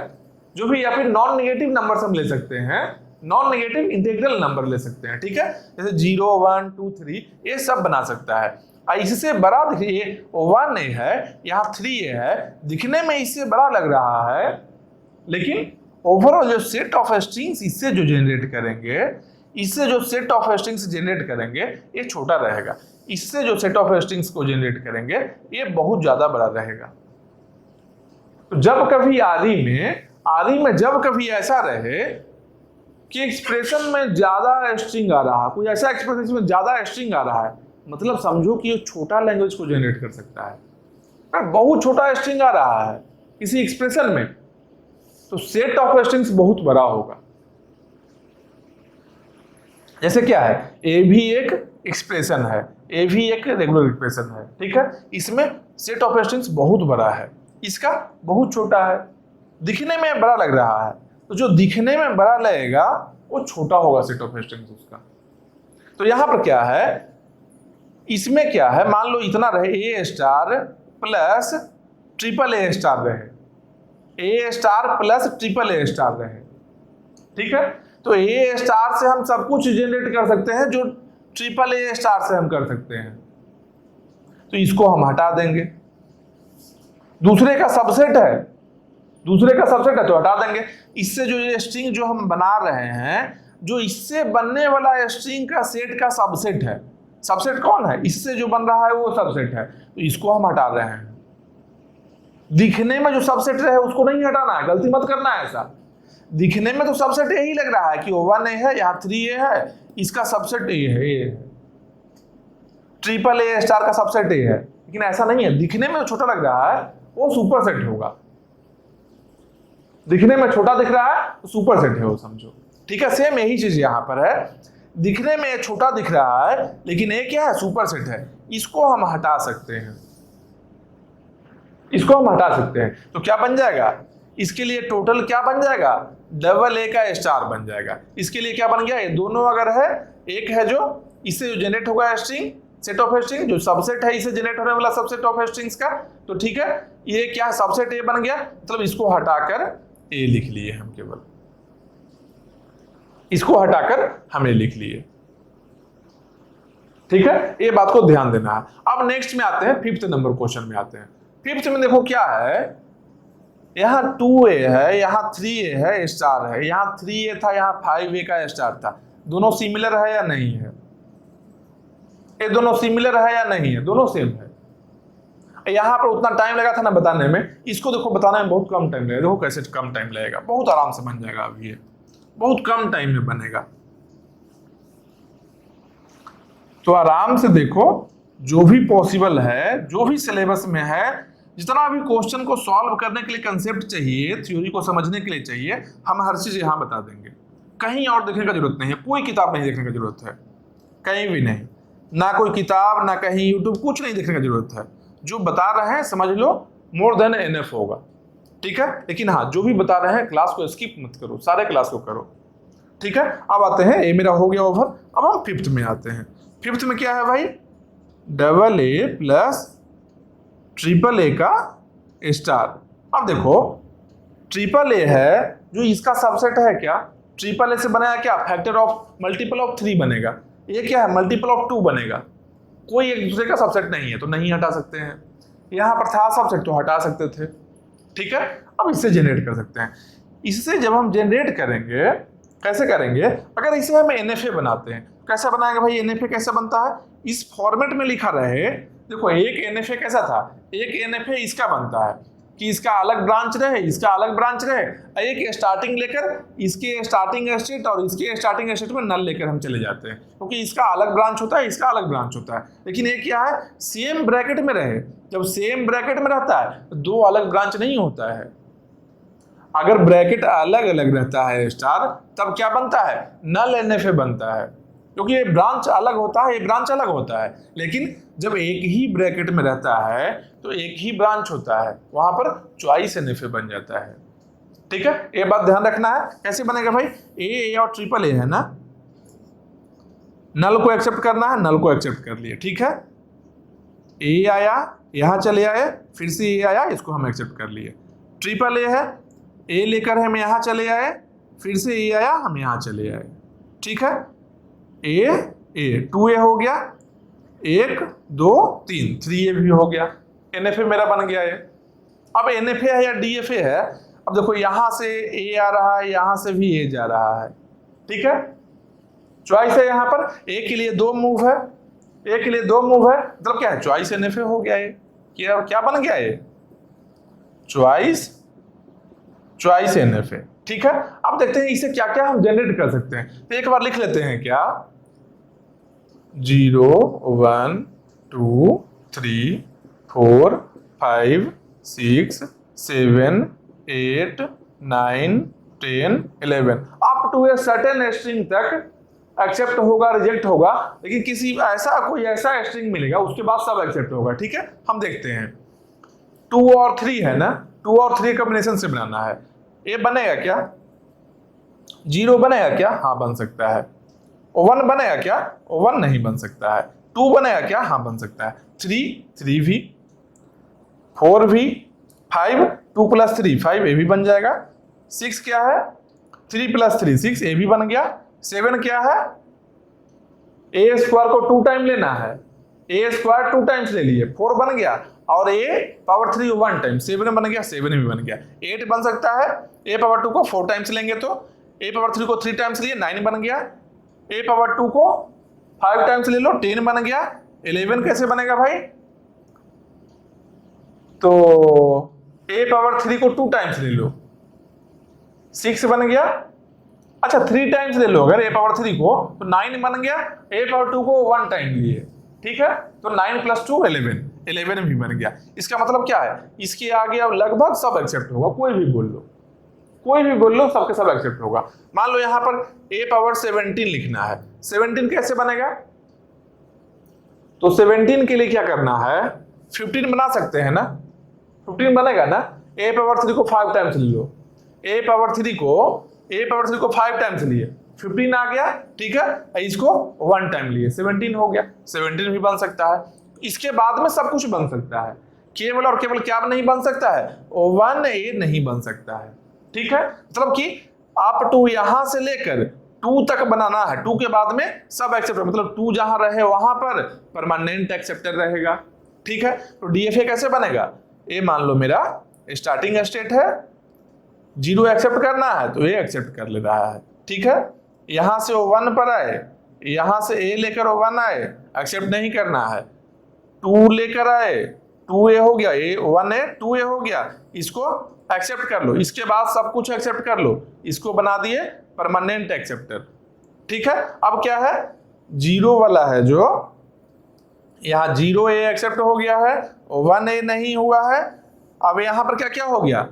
जो भी, या फिर नॉन नेगेटिव नंबर हम ले सकते हैं, नॉन नेगेटिव इंटीग्रल नंबर ले सकते हैं, ठीक है, जैसे 0, 1, 2, 3 ये सब बना सकता है। इससे बड़ा देखिए 1A है, यहाँ 3A है, दिखने में इससे बड़ा लग रहा है, लेकिन ओवरऑल जो सेट ऑफ स्ट्रिंग्स इससे जो जनरेट करेंगे, इससे जो सेट ऑफ स्ट्रिंग्स जनरेट करेंगे ये छोटा रहेगा, इससे जो सेट ऑफ स्ट्रिंग्स को जनरेट करेंगे ये बहुत ज्यादा बड़ा रहेगा। तो जब कभी आरी में जब कभी ऐसा रहे कि एक्सप्रेशन में ज्यादा स्ट्रिंग आ रहा है, कोई ऐसा एक्सप्रेशन में ज्यादा स्ट्रिंग आ रहा है, मतलब समझो कि ये छोटा लैंग्वेज को जनरेट कर सकता है, बहुत छोटा स्ट्रिंग आ रहा है किसी एक्सप्रेशन में, तो सेट ऑफ स्ट्रिंग्स बहुत बड़ा होगा। जैसे क्या है, ए भी एक एक्सप्रेशन है, ए भी एक रेगुलर एक्सप्रेशन है, ठीक है, इसमें सेट ऑफ स्ट्रिंग्स बहुत बड़ा है, इसका बहुत छोटा है, दिखने में बड़ा लग रहा है, तो जो दिखने में बड़ा लगेगा वो छोटा होगा सेट ऑफ स्ट्रिंग्स उसका। तो यहां पर क्या है, इसमें क्या है, मान लो इतना रहे A star plus triple A star रहे, A star plus triple A star रहे, ठीक है, तो ए स्टार से हम सब कुछ जनरेट कर सकते हैं जो ट्रिपल ए स्टार से हम कर सकते हैं, तो इसको हम हटा देंगे, दूसरे का सबसेट है, तो हटा देंगे। इससे जो ये स्ट्रिंग जो हम बना रहे हैं, जो इससे बनने वाला स्ट्रिंग का सेट का सबसेट है, सबसेट कौन है, इससे जो बन रहा है वो सबसेट है, तो इसको हम हटा रहे हैं। दिखने में जो सबसेट रहे उसको नहीं हटाना है, गलती मत करना है ऐसा, दिखने में तो सबसेट यही लग रहा है कि 1A है, यहाँ 3A है, इसका सबसेट ए है, ट्रिपल ए स्टार का सबसेट ए है, लेकिन ऐसा नहीं है, दिखने में छोटा लग रहा है वो सुपरसेट होगा, दिखने में छोटा दिख रहा है तो सुपरसेट है वो, समझो, ठीक है। सेम यही चीज यहां पर है, दिखने में छोटा दिख रहा है लेकिन ये क्या है, सुपरसेट है, इसको हम हटा सकते हैं, इसको हम हटा सकते हैं, तो क्या बन जाएगा, इसके लिए टोटल क्या बन जाएगा, डबल ए का स्टार बन जाएगा। इसके लिए क्या बन गया, ये दोनों अगर है, एक है जो इससे जो जनरेट होगा स्ट्रिंग, सेट ऑफ स्ट्रिंग, जो सबसेट है इससे जनरेट होने वाला सबसेट ऑफ स्ट्रिंग्स का, तो ठीक है, ये क्या सबसेट ए बन गया, मतलब इसको हटाकर ए लिख लिए हम, केवल इसको हटाकर हमने लिख लिए, ठीक है, ये बात को ध्यान देना है। अब नेक्स्ट में आते हैं, 5th नंबर क्वेश्चन में आते हैं। 5th में देखो क्या है, यहाँ 2A है, यहाँ 3A है, स्टार है, यहाँ 3A था, यहाँ 5A का स्टार था, दोनों सिमिलर है या नहीं है, ये दोनों सिमिलर है या नहीं है, दोनों सेम है। यहाँ पर उतना टाइम लगा था ना बताने में, इसको देखो बताने में बहुत कम टाइम लगेगा, देखो कैसे कम टाइम लगेगा, बहुत आराम से बन जाएगा, अभी ये बहुत कम टाइम में बनेगा, तो आराम से देखो, जो भी पॉसिबल है, जो भी सिलेबस में है, जितना भी क्वेश्चन को सॉल्व करने के लिए कंसेप्ट चाहिए, थ्योरी को समझने के लिए चाहिए, हम हर चीज यहाँ बता देंगे, कहीं और देखने का जरूरत नहीं है, कोई किताब नहीं देखने की जरूरत है, कहीं भी नहीं, ना कोई किताब, ना कहीं यूट्यूब, कुछ नहीं देखने की जरूरत है, जो बता रहे हैं समझ लो, मोर देन एनफ होगा, ठीक है। लेकिन हाँ, जो भी बता रहे हैं क्लास को स्किप मत करो, सारे क्लास को करो, ठीक है। अब आते हैं, ये मेरा हो गया ओवर, अब हम 5th में आते हैं। 5th में क्या है भाई, डबल ए प्लस ट्रिपल ए का स्टार। अब देखो ट्रिपल ए है जो इसका सबसेट है, क्या ट्रिपल ए से बनाया, क्या फैक्टर ऑफ मल्टीपल ऑफ 3 बनेगा, ये क्या है मल्टीपल ऑफ 2 बनेगा, कोई एक दूसरे का सबसेट नहीं है तो नहीं हटा सकते हैं, यहाँ पर था सबसेट तो हटा सकते थे, ठीक है। अब इससे जनरेट कर सकते हैं, इससे जब हम जनरेट करेंगे, कैसे करेंगे, अगर इसे हम NFA बनाते हैं, कैसे बनाएंगे भाई, NFA कैसे बनता है, इस फॉर्मेट में लिखा रहे, देखो एक NFA कैसा था, एक NFA इसका बनता है कि इसका अलग ब्रांच रहे, इसका अलग ब्रांच रहे, एक स्टार्टिंग लेकर इसके स्टार्टिंग स्टेट और इसके स्टार्टिंग स्टेट में नल लेकर हम चले जाते हैं, क्योंकि इसका अलग ब्रांच होता है, इसका अलग ब्रांच होता है, लेकिन ये क्या है, सेम ब्रैकेट में रहे, जब सेम ब्रैकेट में रहता है तो 2 अलग ब्रांच नहीं होता है। अगर ब्रैकेट अलग अलग रहता है स्टार, तब क्या बनता है, नल NFA बनता है, क्योंकि ये ब्रांच अलग होता है, ये ब्रांच अलग होता है। लेकिन जब एक ही ब्रैकेट में रहता है तो एक ही ब्रांच होता है, वहां पर चॉइस NFA बन जाता है। ठीक है, ये बात ध्यान रखना है। कैसे बनेगा भाई, ए और ट्रिपल ए है ना, नल को एक्सेप्ट करना है, नल को एक्सेप्ट कर लिए। ठीक है, ए आया, यहां चले आए, फिर से ए आया, इसको हम एक्सेप्ट कर लिए। ट्रिपल ए है, ए लेकर हम यहां चले आए, फिर से ए आया, हम यहां चले आए। ठीक है, ए 2A हो गया, 1 2 3, 3A भी हो गया, NFA मेरा बन गया है। अब NFA है या DFA है, अब देखो यहां से ए आ रहा है, यहां से भी ए जा रहा है। ठीक है, चॉइस है, यहां पर ए के लिए 2 मूव है, ए के लिए 2 मूव है, मतलब क्या है, चॉइस NFA हो गया है। क्या बन गया है, चॉइस NFA। ठीक है, अब देखते हैं इसे क्या क्या हम जनरेट कर सकते हैं। तो एक बार लिख लेते हैं, क्या 0 1 2 3 4 5 6 7 8 9 10 11 up to a certain string तक एक्सेप्ट होगा, रिजेक्ट होगा, लेकिन किसी कोई ऐसा स्ट्रिंग मिलेगा उसके बाद सब एक्सेप्ट होगा। ठीक है, हम देखते हैं। 2 और 3 है ना, 2 और 3 कॉम्बिनेशन से बनाना है। ए बनेगा क्या, 0 बनेगा क्या, हाँ बन सकता है। 1 बनेगा क्या, 1 नहीं बन सकता है। 2 बनेगा क्या, हाँ बन सकता है। 3 भी, 4 भी, 5 2 + 3 5 ए भी बन जाएगा। 6 क्या है, 3 + 3 6 ए भी बन गया। 7 क्या है, ए स्क्वायर को 2 टाइम लेना है, ए स्क्वायर 2 टाइम्स ले लिए, 4 बन गया, और ए पावर 3 1 टाइम, 7 बन गया, 7 भी बन गया। 8 बन सकता है, ए पावर 2 को 4 टाइम्स लेंगे तो ए पावर 3 को 3 टाइम्स लिए, 9 बन गया। ए पावर 2 को 5 टाइम्स ले लो, 10 बन गया। 11 कैसे बनेगा भाई, तो ए पावर 3 को 2 टाइम्स ले लो, 6 बन गया। अच्छा 3 टाइम्स ले लो अगर ए पावर 3 को, तो 9 बन गया। ए पावर 2 को 1 टाइम लिए, ठीक है, तो 9 + 2 11 भी बन गया। इसका मतलब क्या है, इसके आगे अब लगभग सब एक्सेप्ट होगा, कोई भी बोल लो, सबके सब एक्सेप्ट होगा। मान लो यहां पर ए पावर 17 लिखना है, 17 कैसे बनेगा, तो 17 के लिए क्या करना है, 15 बना सकते हैं ना, 15 बनेगा ना। ए पावर 3 को 5 टाइम्स ले लो, ए पावर 3 को 5 टाइम्स लिए, 15 आ गया। ठीक है, इसको 1 टाइम लिए, 17 हो गया। 17 भी बन सकता है। इसके बाद में सब कुछ बन सकता है, केवल और केवल क्या नहीं बन सकता है, 1A नहीं बन सकता है। ठीक है, मतलब कि आप 2 यहां से लेकर 2 तक बनाना है, 2 के बाद में सब एक्सेप्टर, मतलब 2 जहां रहे वहां पर परमानेंट एक्सेप्टर रहेगा। ठीक है, तो DFA कैसे बनेगा, ए मान लो मेरा स्टार्टिंग स्टेट है, 0 एक्सेप्ट करना है तो ए एक्सेप्ट कर ले रहा है। ठीक है, यहां से वो 1 पर आए, यहां से ए लेकर वो 1 आए, एक्सेप्ट नहीं करना है। 2 लेकर आए, 2A हो गया, ए 1A 2A हो गया, इसको एक्सेप्ट कर लो। इसके बाद सब कुछ एक्सेप्ट कर लो, इसको बना दिए परमानेंट एक्सेप्टर। ठीक है, अब क्या है, 0 वाला है जो यहाँ 0A एक्सेप्ट हो गया है, 1A नहीं हुआ है। अब यहाँ पर क्या क्या हो गया,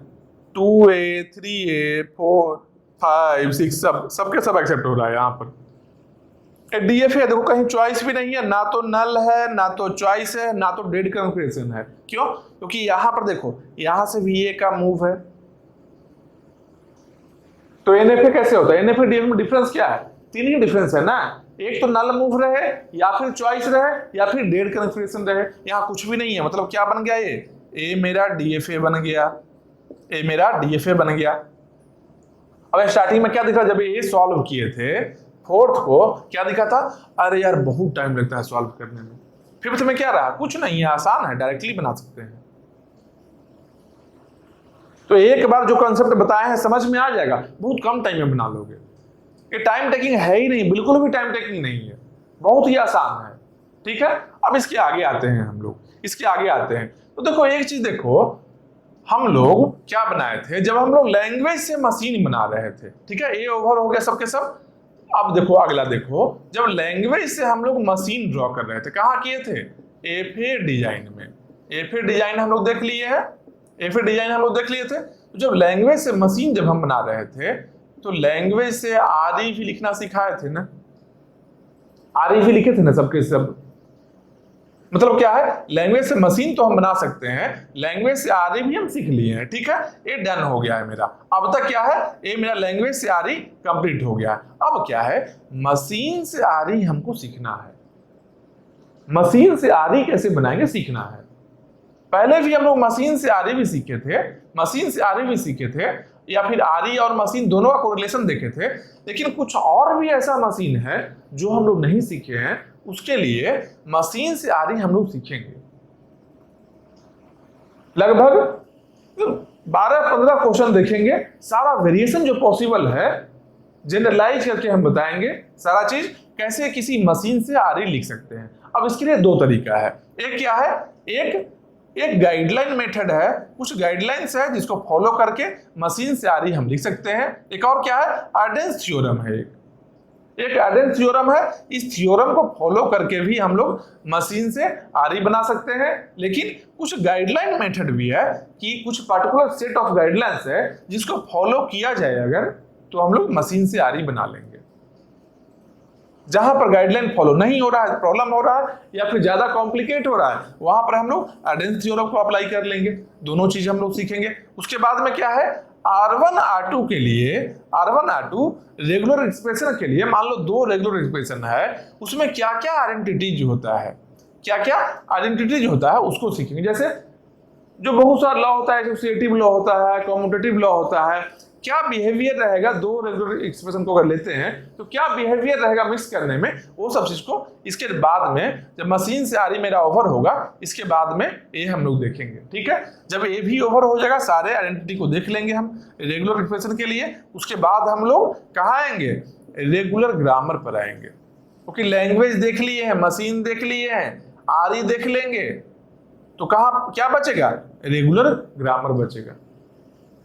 2A 3A 4 5 6 सबके सब एक्सेप्ट हो रहा है। यहाँ पर DFA देखो कहीं चॉइस भी नहीं है, ना तो नल है, ना तो चॉइस है, ना तो डेड कन्फिगरेशन है। क्यों, क्योंकि यहाँ पर देखो यहां से भी ए का मूव है, तो NFA कैसे होता है, NFA DFA में डिफरेंस क्या है, 3 ही डिफरेंस है ना, एक तो नल मूव रहे, या फिर चॉइस रहे, या फिर डेड कन्फिगरेशन रहे। यहाँ कुछ भी नहीं है, मतलब क्या बन गया, ये मेरा DFA बन गया, ए मेरा DFA बन गया। अब स्टार्टिंग में क्या दिखा, जब ये सॉल्व किए थे 4th को, क्या दिखा था, अरे यार बहुत टाइम लगता है सॉल्व करने में। 5th में क्या रहा, कुछ नहीं है, आसान है, डायरेक्टली बना सकते हैं। तो एक बार जो कंसेप्ट बताए हैं समझ में आ जाएगा, बहुत कम टाइम में बना लोगे। ये टाइम टेकिंग है ही नहीं, बिल्कुल भी टाइम टेकिंग नहीं है, बहुत ही आसान है। ठीक है, अब इसके आगे आते हैं हम लोग, इसके आगे आते हैं। तो देखो एक चीज देखो, हम लोग क्या बनाए थे, जब हम लोग लैंग्वेज से मशीन बना रहे थे, ठीक है, ये ओवर हो गया सबके सब। अब देखो अगला देखो, जब लैंग्वेज से हम लोग मशीन ड्रॉ कर रहे थे, कहाँ किए थे, FA डिजाइन में। FA डिजाइन हम लोग देख लिए हैं, FA डिजाइन हम लोग देख लिए थे। तो जब लैंग्वेज से मशीन जब हम बना रहे थे तो लैंग्वेज से आरई भी लिखना सिखाए थे ना, आरई भी लिखे थे ना सबके सब। मतलब क्या है, लैंग्वेज से मशीन तो हम बना सकते हैं, लैंग्वेज से आरई भी हम सीख लिए हैं। ठीक है, ये डन हो गया है मेरा। अब तक क्या है, ये मेरा लैंग्वेज से आरई कंप्लीट हो गया। अब क्या है, मशीन से आरई हमको सीखना है। मशीन से आरई कैसे बनाएंगे सीखना है। पहले भी हम लोग मशीन से आरई भी सीखे थे, मशीन से आरई भी सीखे थे, या फिर आरई और मशीन दोनों का कोरिलेशन देखे थे। लेकिन कुछ और भी ऐसा मशीन है जो हम लोग नहीं सीखे हैं, उसके लिए मशीन से आरई हम लोग सीखेंगे। लगभग 12-15 क्वेश्चन देखेंगे, सारा वेरिएशन जो पॉसिबल है जनरलाइज करके हम बताएंगे सारा चीज कैसे किसी मशीन से आरई लिख सकते हैं। अब इसके लिए दो तरीका है। एक क्या है, एक गाइडलाइन मेथड है, कुछ गाइडलाइंस है जिसको फॉलो करके मशीन से आरई हम लिख सकते हैं। एक और क्या है, आर्डेंस थ्योरम है। एक आर्डेंस थ्योरम है, इस थ्योरम को फॉलो करके भी हम लोग मशीन से आरई बना सकते हैं। लेकिन कुछ गाइडलाइन मेथड भी है कि कुछ पर्टिकुलर सेट ऑफ गाइडलाइंस है जिसको फॉलो किया जाए अगर, तो हम लोग मशीन से आरई बना लेंगे। जहां पर गाइडलाइन फॉलो नहीं हो रहा है, प्रॉब्लम हो रहा है या फिर ज्यादा कॉम्प्लिकेट हो रहा है, वहां पर हम लोग आर्डेंस थ्योरम को अप्लाई कर लेंगे। दोनों चीज हम लोग सीखेंगे। उसके बाद में क्या है, R1 R2 के लिए, R1 R2 रेगुलर एक्सप्रेशन के लिए, मान लो दो रेगुलर एक्सप्रेशन है, उसमें क्या क्या आइडेंटिटीज होता है, क्या क्या आइडेंटिटीज होता है उसको सीखेंगे। जैसे जो बहुत सारा लॉ होता है, एसोसिएटिव लॉ होता है, कम्यूटेटिव लॉ होता है, क्या बिहेवियर रहेगा दो रेगुलर एक्सप्रेशन को अगर लेते हैं तो क्या बिहेवियर रहेगा मिक्स करने में, वो सब चीज को इसके बाद में जब मशीन से आरई मेरा ओवर होगा इसके बाद में ये हम लोग देखेंगे। ठीक है, जब ये भी ओवर हो जाएगा, सारे आइडेंटिटी को देख लेंगे हम रेगुलर एक्सप्रेशन के लिए, उसके बाद हम लोग कहाँ आएंगे, रेगुलर ग्रामर पर आएंगे। क्योंकि लैंग्वेज देख लिए हैं, मशीन देख लिए हैं, आरई देख लेंगे, तो कहाँ क्या बचेगा, रेगुलर ग्रामर बचेगा।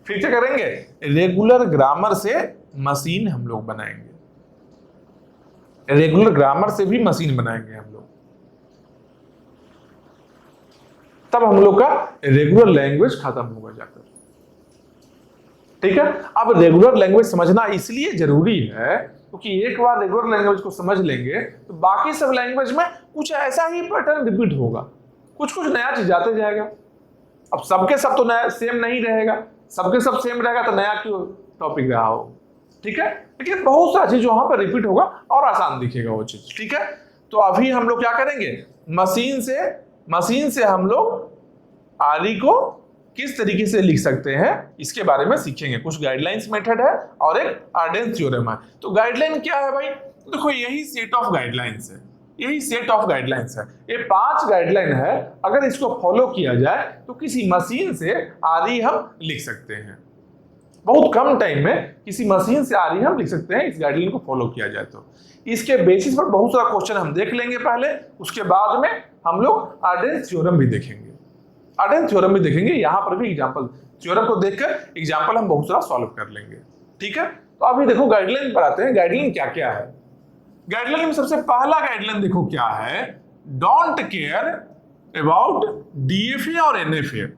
फिर क्या करेंगे, रेगुलर ग्रामर से मशीन हम लोग बनाएंगे, रेगुलर ग्रामर से भी मशीन बनाएंगे हम लोग, तब हम लोग का रेगुलर लैंग्वेज खत्म होगा जाकर। ठीक है, अब रेगुलर लैंग्वेज समझना इसलिए जरूरी है क्योंकि एक बार रेगुलर लैंग्वेज को समझ लेंगे तो बाकी सब लैंग्वेज में कुछ ऐसा ही पैटर्न रिपीट होगा, कुछ कुछ नया चीज आते जाएगा। अब सबके सब तो नया सेम नहीं रहेगा, सबके सब सेम रहेगा तो नया क्यों टॉपिक रहा हो। ठीक है, लेकिन बहुत सारी चीज वहां पर रिपीट होगा और आसान दिखेगा वो चीज। ठीक है, तो अभी हम लोग क्या करेंगे, मशीन से हम लोग आरई को किस तरीके से लिख सकते हैं इसके बारे में सीखेंगे। कुछ गाइडलाइंस मेथड है और एक आर्डेंस थ्योरम है। तो गाइडलाइन क्या है भाई, देखो यही सेट ऑफ गाइडलाइंस है, यही सेट ऑफ गाइडलाइंस है। ये 5 गाइडलाइन है, अगर इसको फॉलो किया जाए तो किसी मशीन से आरई हम लिख सकते हैं। बहुत कम टाइम में किसी मशीन से आरई हम लिख सकते हैं इस गाइडलाइन को फॉलो किया जाए तो। इसके बेसिस पर बहुत सारा क्वेश्चन हम देख लेंगे पहले, उसके बाद में हम लोग आर्डेंस थ्योरम भी देखेंगे, आर्डेंस थ्योरम भी देखेंगे। यहां पर भी एग्जांपल थ्योरम को देखकर एग्जांपल हम बहुत सारा सॉल्व कर लेंगे। ठीक है, तो अभी देखो गाइडलाइन पर आते हैं। गाइडलाइन क्या क्या है, गाइडलाइन में सबसे पहला गाइडलाइन देखो क्या है, डोंट केयर अबाउट डीएफए और एनएफए।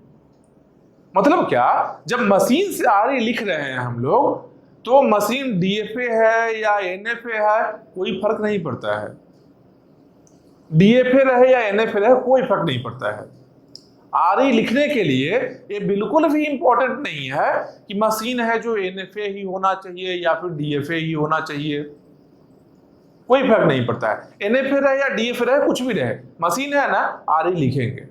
मतलब क्या, जब मशीन से आरई लिख रहे हैं हम लोग तो मशीन डीएफए है या एनएफए है कोई फर्क नहीं पड़ता है, डीएफए रहे या एनएफए रहे कोई फर्क नहीं पड़ता है। आरई लिखने के लिए ये बिल्कुल भी इंपॉर्टेंट नहीं है कि मशीन है जो एनएफए ही होना चाहिए या फिर डीएफए ही होना चाहिए, कोई फर्क नहीं पड़ता है। एनएफए रहे या डीएफए रहे कुछ भी रहे, मशीन है ना आरई लिखेंगे।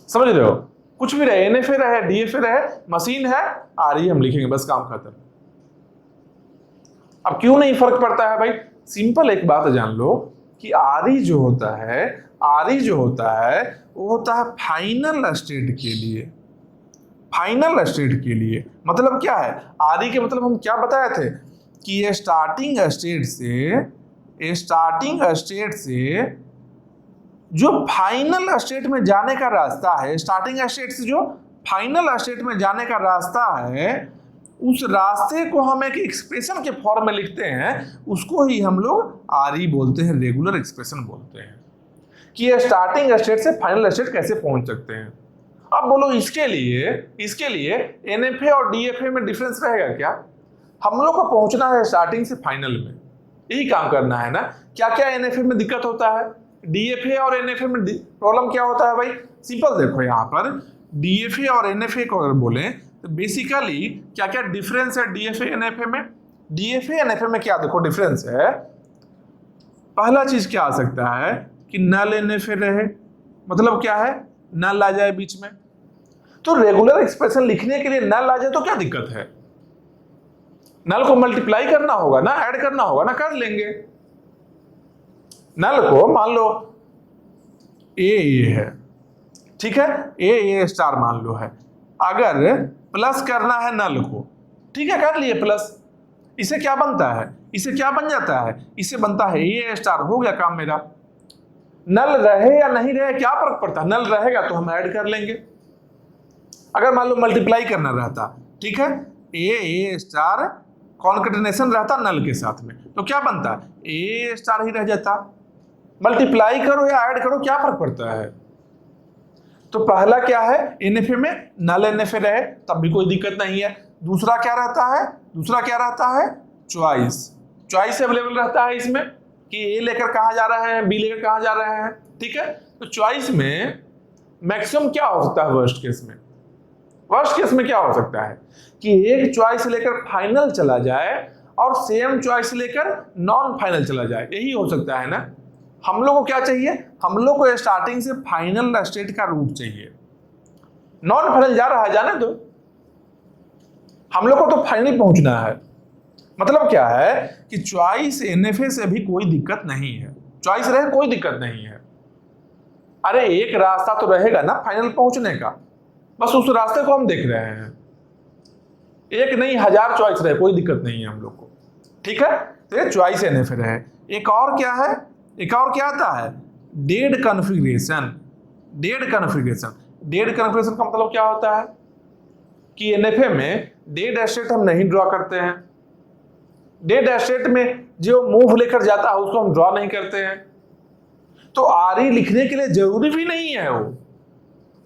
समझ रहे हो, कुछ भी रहे, एनएफए रहे डीएफए रहे, मशीन है आरई हम लिखेंगे, बस काम खत्म। अब क्यों नहीं फर्क पड़ता है भाई, सिंपल एक बात जान लो कि आरई जो होता है, आरई जो होता है वो होता है फाइनल स्टेट के लिए, फाइनल स्टेट के लिए। मतलब क्या है, आरई के मतलब हम क्या बताए थे कि ये स्टार्टिंग स्टेट से जो फाइनल स्टेट में जाने का रास्ता है, स्टार्टिंग स्टेट से जो फाइनल स्टेट में जाने का रास्ता है, उस रास्ते को हम एक एक्सप्रेशन के फॉर्म में लिखते हैं, उसको ही हम लोग आरई बोलते हैं, रेगुलर एक्सप्रेशन बोलते हैं कि ये स्टार्टिंग स्टेट से फाइनल स्टेट कैसे पहुंच सकते हैं। अब बोलो इसके लिए NFA और DFA में डिफरेंस रहेगा क्या? हम लोग को पहुंचना है स्टार्टिंग से फाइनल में, यही काम करना है ना। क्या क्या NFA में दिक्कत होता है, DFA और NFA में प्रॉब्लम क्या होता है भाई? सिंपल देखो, यहाँ पर DFA और NFA को अगर बोले तो बेसिकली क्या क्या डिफरेंस है DFA NFA में? DFA NFA में क्या देखो डिफरेंस है, पहला चीज क्या आ सकता है कि नल NFA रहे, मतलब क्या है, नल आ जाए बीच में। तो रेगुलर एक्सप्रेशन लिखने के लिए नल आ जाए तो क्या दिक्कत है? नल को मल्टीप्लाई करना होगा ना, ऐड करना होगा ना, कर लेंगे। नल को मान लो ए है, ठीक है, ए स्टार मान लो है, अगर प्लस करना है नल को, ठीक है, कर लिए प्लस। इसे क्या बनता है, इसे क्या बन जाता है, इसे बनता है ए स्टार, हो गया काम मेरा। नल रहे या नहीं रहे क्या फर्क पड़ता है, नल रहेगा तो हम ऐड कर लेंगे। अगर मान लो मल्टीप्लाई करना रहता, ठीक है, ए स्टार कॉन्केटेनेशन रहता नल के साथ में, तो क्या बनता, ए स्टार ही रह जाता। मल्टीप्लाई करो या ऐड करो क्या फर्क पड़ता है? तो पहला क्या है, NFA में नल NFA रहे तब भी कोई दिक्कत नहीं है। दूसरा क्या रहता है, चॉइस अवेलेबल रहता है इसमें कि ए लेकर कहाँ जा रहे हैं, बी लेकर कहाँ जा रहे हैं, ठीक है। तो चॉइस में मैक्सिमम क्या हो सकता है, वर्स्ट केस में क्या हो सकता है कि एक चॉइस लेकर फाइनल चला जाए और सेम चॉइस लेकर नॉन फाइनल चला जाए, यही हो सकता है ना। हम लोग को क्या चाहिए, हम लोग को स्टार्टिंग से फाइनल स्टेट का रूट चाहिए। नॉन फाइनल जा रहा है, जाने दो, हम लोग को तो फाइनल पहुंचना है। मतलब क्या है कि चॉइस NFA से भी कोई दिक्कत नहीं है, चॉइस रहे कोई दिक्कत नहीं है। अरे एक रास्ता तो रहेगा ना फाइनल पहुंचने का, बस उस रास्ते को हम देख रहे हैं। एक नहीं 1000 चॉइस रहे कोई दिक्कत नहीं है हम लोग को, ठीक है। तो ये चॉइस NFA रहे। एक और क्या आता है, डेड कॉन्फ़िगरेशन का मतलब क्या होता है कि NFA में डेड स्टेट हम नहीं ड्रॉ करते हैं। डेड स्टेट में जो मूव लेकर जाता है उसको हम ड्रॉ नहीं करते हैं। तो RE लिखने के लिए जरूरी भी नहीं है, वो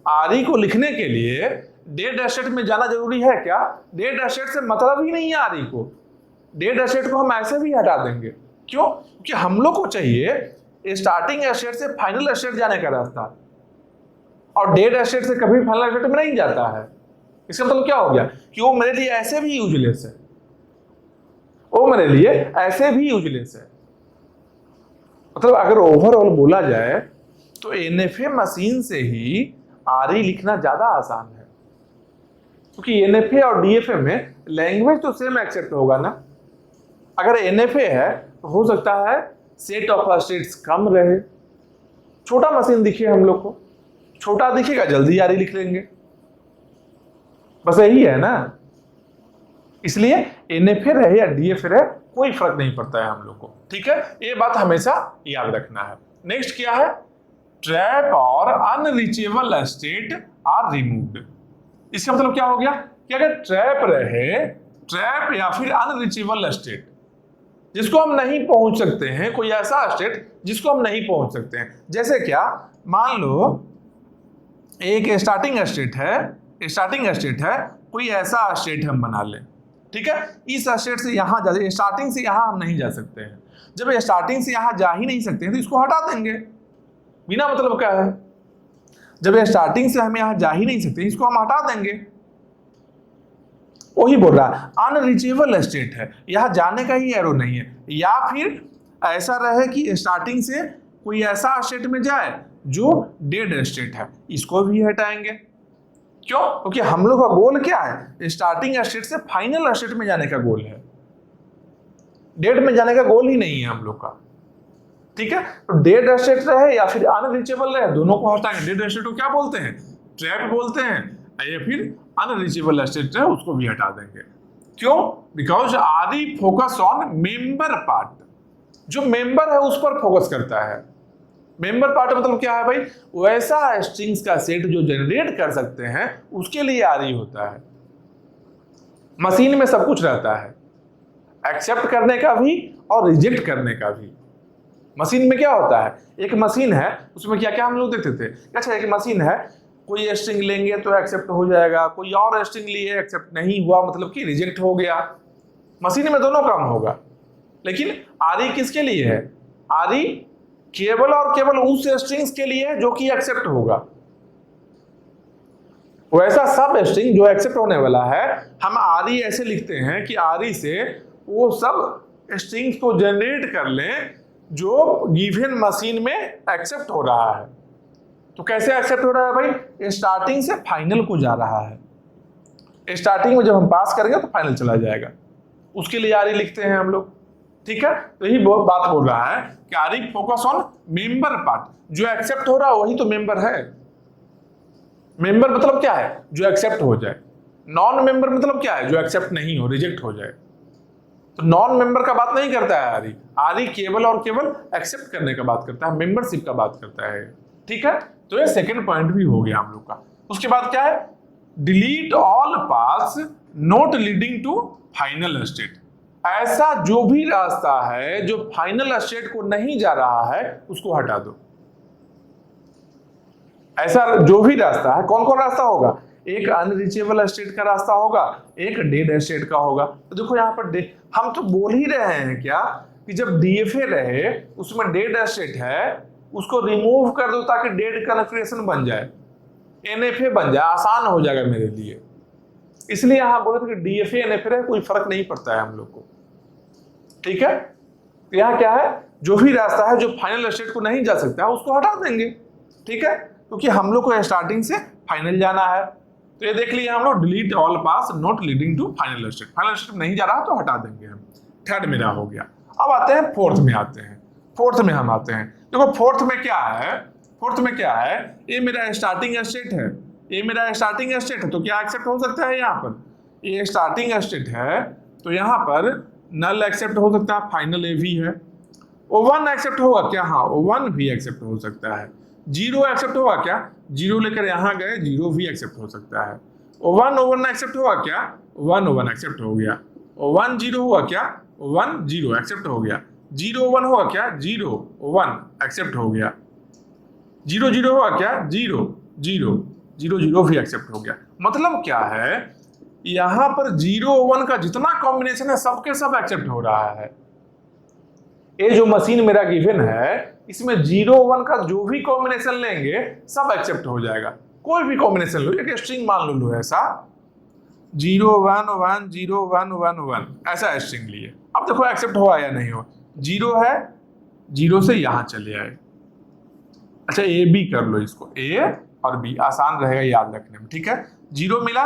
RE को लिखने के लिए डेड स्टेट में जाना जरूरी है क्या? डेड स्टेट से मतलब ही नहीं है RE को, डेड स्टेट को हम ऐसे भी हटा देंगे। क्यों? क्योंकि हम लोग को चाहिए स्टार्टिंग स्टेट से फाइनल स्टेट जाने का रास्ता, और डेड स्टेट से कभी फाइनल स्टेट में नहीं जाता है। इसका मतलब क्या हो गया कि वो मेरे लिए ऐसे भी यूजलेस है, मतलब अगर ओवरऑल बोला जाए तो NFA मशीन से ही RE लिखना ज्यादा आसान है, क्योंकि NFA और DFA में लैंग्वेज तो सेम एक्सेप्ट होगा ना। अगर NFA है तो हो सकता है सेट ऑफ स्टेट्स कम रहे, छोटा मशीन दिखे हम लोग को, छोटा दिखेगा जल्दी RE लिख लेंगे, बस यही है ना। इसलिए NFA रहे या DFA रहे कोई फर्क नहीं पड़ता है हम लोग को, ठीक है। ये बात हमेशा याद रखना है। नेक्स्ट क्या है, ट्रैप और अनरीचेबल स्टेट आर रिमूव्ड। इसका मतलब क्या हो गया कि अगर ट्रैप या फिर अनरीचेबल स्टेट जिसको हम नहीं पहुंच सकते हैं, कोई ऐसा स्टेट जिसको हम नहीं पहुंच सकते हैं, जैसे क्या, मान लो एक स्टार्टिंग स्टेट है, कोई ऐसा स्टेट हम बना लें, ठीक है। इस स्टेट से यहां जा, स्टार्टिंग से यहां हम नहीं जा सकते हैं। जब स्टार्टिंग से यहां जा ही नहीं सकते हैं तो इसको हटा देंगे, बिना मतलब का है। जब स्टार्टिंग से हम यहां जा ही नहीं सकते, इसको हम हटा देंगे। वही बोल रहा है अनरीचेबल स्टेट है, यहां जाने का ही एरो नहीं है। या फिर ऐसा रहे कि स्टार्टिंग से कोई ऐसा स्टेट में जाए जो डेड स्टेट है, इसको भी हटाएंगे। क्यों? क्योंकि हम लोग का गोल क्या है, स्टार्टिंग स्टेट से फाइनल स्टेट में जाने का गोल है, डेड में जाने का गोल ही नहीं है हम लोग का, ठीक है। तो डेड स्टेट रहे या फिर अनरीचेबल रहे, दोनों को हटाएंगे। डेड स्टेट को क्या बोलते हैं, ट्रैप बोलते हैं, या फिर अनरीचेबल स्टेट है उसको भी हटा देंगे। क्यों? Because RE focus on member part, जो मेंबर है उस पर फोकस करता है। मेंबर पार्ट मतलब क्या है भाई, वैसा स्ट्रिंग्स का सेट जो जनरेट कर सकते हैं उसके लिए RE होता है। मशीन में सब कुछ रहता है, एक्सेप्ट करने का भी और रिजेक्ट करने का भी। मशीन में क्या होता है, एक मशीन है उसमें क्या क्या हम लोग देखते थे। अच्छा, एक मशीन है कोई स्ट्रिंग लेंगे तो एक्सेप्ट हो जाएगा, कोई और स्ट्रिंग लिए एक्सेप्ट नहीं हुआ मतलब कि रिजेक्ट हो गया। मशीन में दोनों काम होगा। लेकिन आरई किसके लिए है? आरई केवल और केवल उस स्ट्रिंग्स के लिए है जो कि एक्सेप्ट होगा। वैसा सब स्ट्रिंग जो एक्सेप्ट होने वाला है, हम आरई ऐसे लिखते हैं कि आरई से वो सब स्ट्रिंग्स को जनरेट कर लें जो गिवन मशीन में एक्सेप्ट हो रहा है। तो कैसे एक्सेप्ट हो रहा है भाई? स्टार्टिंग से फाइनल को जा रहा है। स्टार्टिंग में जब हम पास करेंगे तो फाइनल चला जाएगा, उसके लिए आरई लिखते हैं हम लोग। ठीक है, तो यही बात बोल रहा है कि आरई फोकस ऑन मेंबर पार्ट, जो एक्सेप्ट हो रहा है वही तो मेंबर है। मेंबर मतलब क्या है? जो एक्सेप्ट हो जाए। नॉन मेंबर मतलब क्या है? जो एक्सेप्ट नहीं हो, रिजेक्ट हो जाए। तो नॉन मेंबर का बात नहीं करता है आरई। आरई केवल और केवल एक्सेप्ट करने का बात करता है, मेंबरशिप का बात करता है। ठीक है, तो ये सेकंड पॉइंट भी हो गया हम लोग का। उसके बाद क्या है? Delete all paths not leading to final state. ऐसा जो भी रास्ता है जो फाइनल स्टेट को नहीं जा रहा है उसको हटा दो। ऐसा जो भी रास्ता है, कौन कौन रास्ता होगा? एक अनरीचेबल स्टेट का रास्ता होगा, एक डेड स्टेट का होगा। तो देखो यहाँ पर हम तो बोल ही रहे हैं क्या कि जब डीएफए रहे उसमें डेड स्टेट है, उसको रिमूव कर दो ताकि डेड कन्फिग्रेशन बन जाए, एनएफए बन जाए, आसान हो जाएगा मेरे लिए। इसलिए यहां बोले थे कि डीएफए एनएफए कोई फर्क नहीं पड़ता है हम लोग को। ठीक है, तो यहाँ क्या है? जो भी रास्ता है जो फाइनल स्टेट को नहीं जा सकता है उसको हटा देंगे। ठीक है, क्योंकि हम लोग को स्टार्टिंग से फाइनल जाना है। तो ये देख लिया हम लोग, delete all paths not leading to final state. Final state नहीं जा रहा तो हटा देंगे हम। थर्ड मेरा हो गया। अब आते हैं फोर्थ में। फोर्थ में हम आते हैं। देखो फोर्थ में क्या है? फोर्थ में क्या है? ये मेरा स्टार्टिंग स्टेट है, ये मेरा स्टार्टिंग स्टेट है, तो क्या एक्सेप्ट हो सकता है? यहाँ पर ये स्टार्टिंग स्टेट है तो यहाँ पर नल एक्सेप्ट हो सकता है, फाइनल ए भी है। O1 एक्सेप्ट होगा क्या? हाँ, O1 भी एक्सेप्ट हो सकता है। 0 एक्सेप्ट होगा क्या? 0 लेकर यहाँ गए, 0 भी एक्सेप्ट हो सकता है। O1 एक्सेप्ट होगा क्या? O1 एक्सेप्ट हो गया। O1 0 हुआ क्या? O1 0 एक्सेप्ट हो गया। 0 1 हुआ क्या? 0 1 एक्सेप्ट हो गया। 0 0 हुआ क्या? 0 0 0 0 भी एक्सेप्ट हो गया। मतलब क्या है? यहाँ पर 0 1 का जितना कॉम्बिनेशन है सबके सब एक्सेप्ट हो रहा है। ये जो मशीन मेरा गिवन है इसमें 0 1 का जो भी कॉम्बिनेशन लेंगे सब एक्सेप्ट हो जाएगा। कोई भी कॉम्बिनेशन लो, एक स्ट्रिंग मान लो ऐसा 0 1 1 0 1 1 1 ऐसा स्ट्रिंग लिए। अब देखो एक्सेप्ट हुआ या नहीं हुआ। 0 है, 0 से यहां चले आए। अच्छा ए बी कर लो इसको, ए और बी आसान रहेगा याद रखने में। ठीक है, 0 मिला,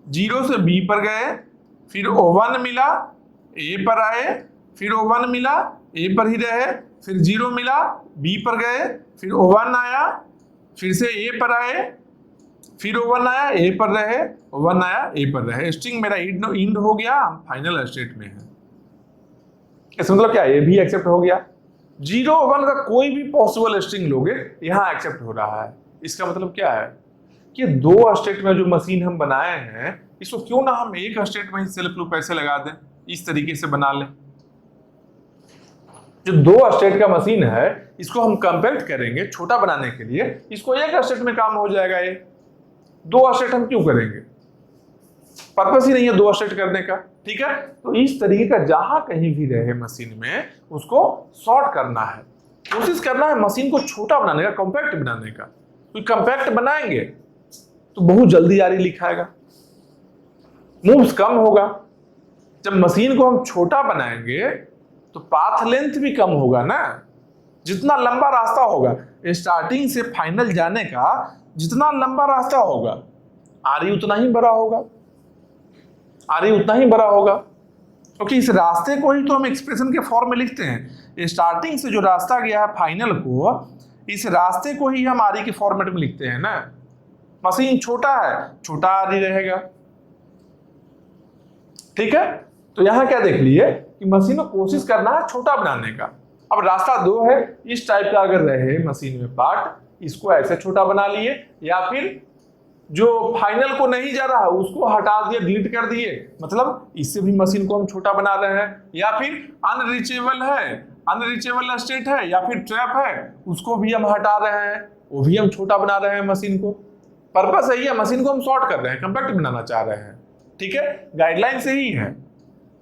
0 से बी पर गए, फिर O1 मिला, ए पर आए, फिर O1 मिला, ए पर ही रहे, फिर 0 मिला, बी पर गए, फिर O1 आया, फिर से ए पर आए, फिर O1 आया, ए पर रहे, O1 आया, ए पर रहे। स्ट्रिंग मेरा इंड हो गया, हम फाइनल स्टेट में है। इसका मतलब क्या? ए भी एक्सेप्ट हो गया। 0 1 का कोई भी पॉसिबल स्ट्रिंग लोगे यहां एक्सेप्ट हो रहा है। इसका मतलब क्या है कि दो स्टेट में जो मशीन हम बनाए हैं इसको क्यों ना हम एक स्टेट में ही सेल्फ लूप ऐसे लगा दें, इस तरीके से बना लें। जो दो स्टेट का मशीन है इसको हम कंपैक्ट करेंगे छोटा बनाने के लिए, इसको एक स्टेट में काम हो जाएगा। ये दो स्टेट हम क्यों करेंगे? पर्पस ही नहीं है दो स्टेट करने का। ठीक है, तो इस तरीके का जहां कहीं भी रहे मशीन में उसको शॉर्ट करना है, कोशिश करना है मशीन को छोटा बनाने का, कॉम्पैक्ट बनाने का। तो कॉम्पैक्ट बनाएंगे तो बहुत जल्दी आरई लिखाएगा, मूव्स कम होगा। जब मशीन को हम छोटा बनाएंगे तो पाथ लेंथ भी कम होगा ना। जितना लंबा रास्ता होगा स्टार्टिंग से फाइनल जाने का, जितना लंबा रास्ता होगा आरई उतना ही बड़ा होगा, आरई उतना ही बड़ा होगा। क्योंकि इस रास्ते को ही तो हम एक्सप्रेशन के फॉर्म में लिखते हैं। स्टार्टिंग से जो रास्ता गया है फाइनल को, इस रास्ते को ही हम आरई के फॉर्मेट में लिखते हैं ना। मशीन छोटा है, छोटा आरई रहेगा। ठीक है, तो यहां क्या देख लिए कि मशीन को कोशिश करना है छोटा बनाने का। अब रास्ता दो है, इस टाइप का अगर रहे मशीन में पार्ट, इसको ऐसे छोटा बना लिए, या फिर जो फाइनल को नहीं जा रहा है उसको हटा दिए, डिलीट कर दिए, मतलब इससे भी मशीन को हम छोटा बना रहे हैं। या फिर अनरीचेबल है, अनरीचेबल स्टेट है, या फिर ट्रैप है, उसको भी हम हटा रहे हैं, वो भी हम छोटा बना रहे हैं मशीन को। पर्पस यही है, मशीन को हम शॉर्ट कर रहे हैं, कंपैक्ट बनाना चाह रहे हैं, ठीक है, गाइडलाइन से ही है।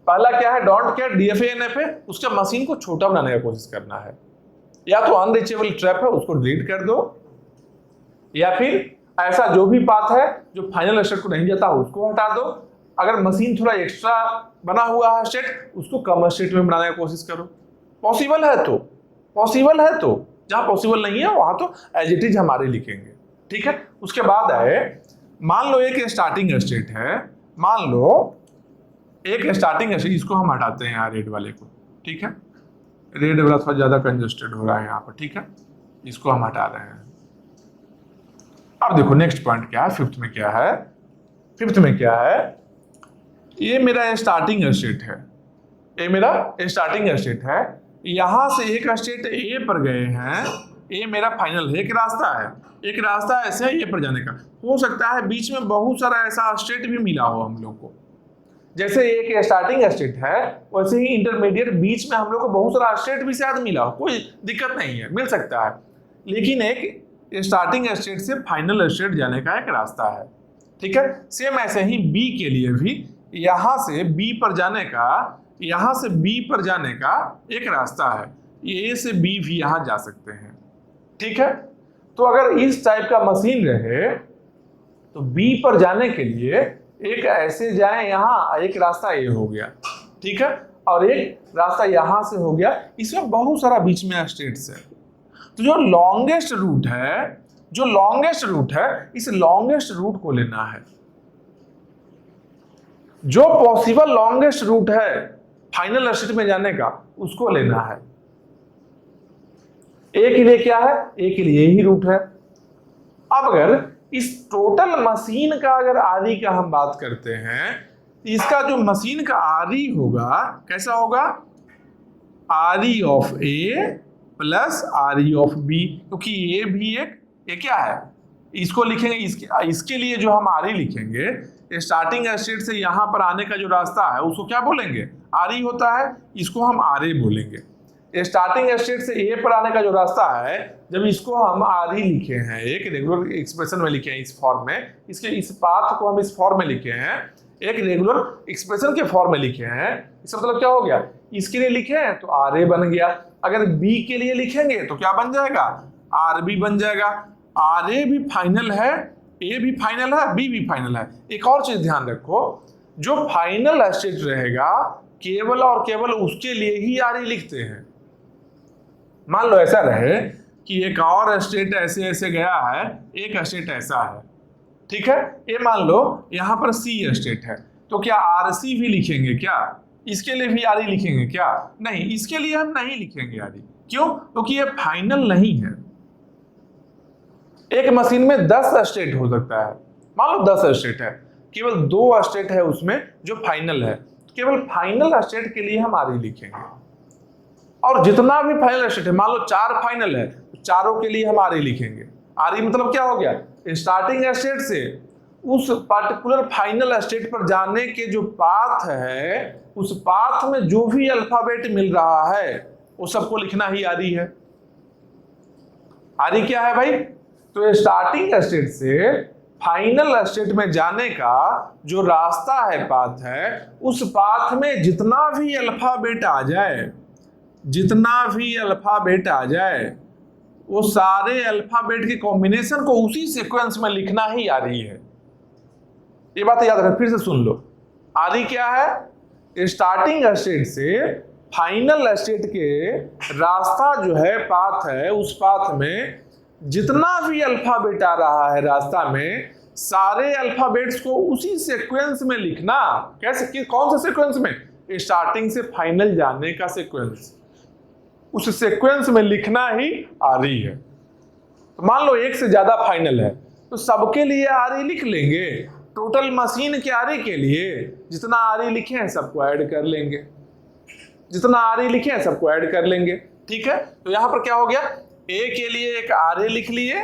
पहला क्या है, डोंट केयर डीएफए एनएफए, उसके मशीन को छोटा बनाने का कोशिश करना है, या तो अनरीचेबल ट्रैप है उसको डिलीट कर दो, या फिर ऐसा जो भी पाथ है जो फाइनल स्टेट को नहीं जाता उसको हटा दो। अगर मशीन थोड़ा एक्स्ट्रा बना हुआ है स्टेट, उसको कम स्टेट में बनाने की कोशिश करो। पॉसिबल है तो, पॉसिबल है तो, जहां पॉसिबल नहीं है वहां तो एज इट इज हमारे लिखेंगे, ठीक है। उसके बाद है, मान लो एक स्टार्टिंग स्टेट है, मान लो एक स्टार्टिंग स्टेट, इसको हम हटाते हैं यहाँ रेड वाले को, ठीक है, रेड वाला थोड़ा ज्यादा कंजस्टेड हो रहा है यहाँ पर, ठीक है, इसको हम हटा रहे हैं। अब देखो नेक्स्ट पॉइंट क्या है, फिफ्थ में क्या है, फिफ्थ में क्या है, ये मेरा स्टार्टिंग स्टेट है, ये मेरा स्टार्टिंग स्टेट है, यहां से एक स्टेट ए पर गए हैं, ये मेरा फाइनल है, एक रास्ता है, एक रास्ता ऐसे है ए पर जाने का। हो सकता है बीच में बहुत सारा ऐसा स्टेट भी मिला हो हम लोग को, जैसे एक स्टार्टिंग स्टेट है वैसे ही इंटरमीडिएट बीच में हम लोग को बहुत सारा स्टेट भी शायद मिला हो, कोई दिक्कत नहीं है, मिल सकता है, लेकिन एक स्टार्टिंग स्टेट से फाइनल स्टेट जाने का एक रास्ता है, ठीक है। सेम ऐसे ही बी के लिए भी यहां से बी पर जाने का, यहां से बी पर जाने का एक रास्ता है, ए से बी भी यहां जा सकते हैं, ठीक है। तो अगर इस टाइप का मशीन रहे तो बी पर जाने के लिए एक ऐसे जाए, यहां एक रास्ता ए हो गया, ठीक है, और एक रास्ता यहां से हो गया, इसमें बहुत सारा बीच में स्टेट्स है। तो जो लॉन्गेस्ट रूट है, जो लॉन्गेस्ट रूट है, इस लॉन्गेस्ट रूट को लेना है, जो पॉसिबल लॉन्गेस्ट रूट है फाइनल स्टेट में जाने का उसको लेना है। ए के लिए क्या है, ए के लिए यही रूट है। अब अगर इस टोटल मशीन का अगर आरी का हम बात करते हैं, इसका जो मशीन का आरी होगा कैसा होगा, आरी ऑफ ए प्लस आरी ऑफ बी, क्योंकि ये भी एक क्या है, इसको लिखेंगे, इसके लिए जो हम आरी लिखेंगे, स्टार्टिंग स्टेट से यहां पर आने का जो रास्ता है उसको क्या बोलेंगे, आरी होता है, इसको हम आरे बोलेंगे। स्टार्टिंग स्टेट से ए पर आने का जो रास्ता है, जब इसको हम आरी लिखे हैं, एक रेगुलर एक्सप्रेशन में लिखे हैं इस फॉर्म में, इसके इस पाथ को हम इस फॉर्म में लिखे हैं, एक रेगुलर एक्सप्रेशन के फॉर्म में लिखे हैं, इसका मतलब क्या हो गया, इसके लिए लिखे हैं तो आर ए बन गया। अगर बी के लिए लिखेंगे तो क्या बन जाएगा, आर बी बन जाएगा। आर ए भी फाइनल है, ए भी फाइनल है, बी भी फाइनल है। एक और चीज ध्यान रखो, जो फाइनल स्टेट रहेगा केवल और केवल उसके लिए ही आर ई लिखते हैं। मान लो ऐसा रहे कि एक और स्टेट ऐसे ऐसे गया है, एक स्टेट ऐसा है, ठीक है, ये मान लो यहां पर सी स्टेट है, तो क्या आर सी भी लिखेंगे क्या, इसके लिए भी आर ई लिखेंगे क्या, नहीं, इसके लिए हम नहीं लिखेंगे आर ई। क्यों, क्योंकि ये फाइनल नहीं है। एक मशीन में 10 स्टेट हो सकता है, मान लो 10 स्टेट है, केवल 2 स्टेट है उसमें जो फाइनल है, केवल फाइनल स्टेट के लिए हम आर ई लिखेंगे। और जितना भी फाइनल स्टेट है, मान लो 4 फाइनल है, तो चारों के लिए हम आर ई लिखेंगे। आर ई मतलब क्या हो गया, स्टार्टिंग स्टेट से उस पार्टिकुलर फाइनल स्टेट पर जाने के जो पाथ है, उस पाथ में जो भी अल्फाबेट मिल रहा है वो सबको लिखना ही आर ई है। आर ई क्या है भाई, तो स्टार्टिंग स्टेट से फाइनल स्टेट में जाने का जो रास्ता है, पाथ है, उस पाथ में जितना भी अल्फाबेट आ जाए, जितना भी अल्फाबेट आ जाए, वो सारे अल्फाबेट के कॉम्बिनेशन को उसी सीक्वेंस में लिखना ही आ रही है। ये बात याद रखें, फिर से सुन लो। आरी क्या है, स्टार्टिंग स्टेट से फाइनल स्टेट के रास्ता जो है, पाथ है, उस पाथ में जितना भी अल्फाबेट आ रहा है रास्ता में, सारे अल्फाबेट्स को उसी सीक्वेंस में लिखना। कैसे, कौन से सीक्वेंस में, स्टार्टिंग से फाइनल जाने का सीक्वेंस, उस सीक्वेंस में लिखना ही आरी है। तो मान लो एक से ज्यादा फाइनल है तो सबके लिए आरी लिख लेंगे, टोटल मशीन के आरी के लिए जितना आरी लिखे हैं सबको ऐड कर लेंगे, जितना आरी लिखे हैं सबको ऐड कर लेंगे, ठीक है। तो यहां पर क्या हो गया, ए के लिए एक आर ए लिख लिए,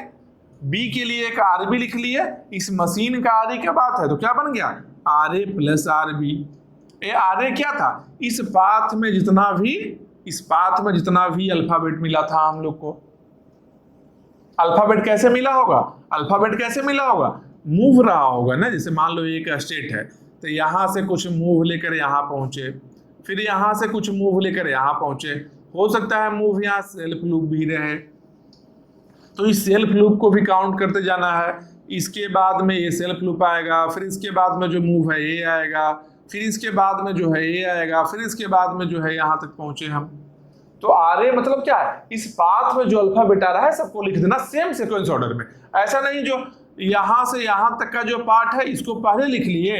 बी के लिए एक आर बी लिख लिए, इस मशीन का आर ई क्या बात है, तो क्या बन गया, R A plus R B. A R A क्या था, इस पाथ में जितना भी, इस पाथ में जितना भी अल्फाबेट मिला था हम लोग को, अल्फाबेट कैसे मिला होगा, अल्फाबेट कैसे मिला होगा, मूव रहा होगा ना। जैसे मान लो एक स्टेट है, तो यहां से कुछ मूव लेकर यहां पहुंचे, फिर यहां से कुछ मूव लेकर यहां पहुंचे, हो सकता है मूव यहाँ सेल्फ लूप भी रहे, तो इस सेल्फ लूप को भी काउंट करते जाना है। इसके बाद में ये सेल्फ लूप आएगा, फिर इसके बाद में जो मूव है ये आएगा, फिर इसके बाद में जो है ये आएगा, फिर इसके बाद में जो है यहाँ तक पहुंचे हम। तो आरे मतलब क्या है, इस पाथ में जो अल्फाबेट आ रहा है सबको लिख देना सेम सीक्वेंस ऑर्डर में। ऐसा नहीं जो यहां से यहां तक का जो पार्ट है इसको पहले लिख लिए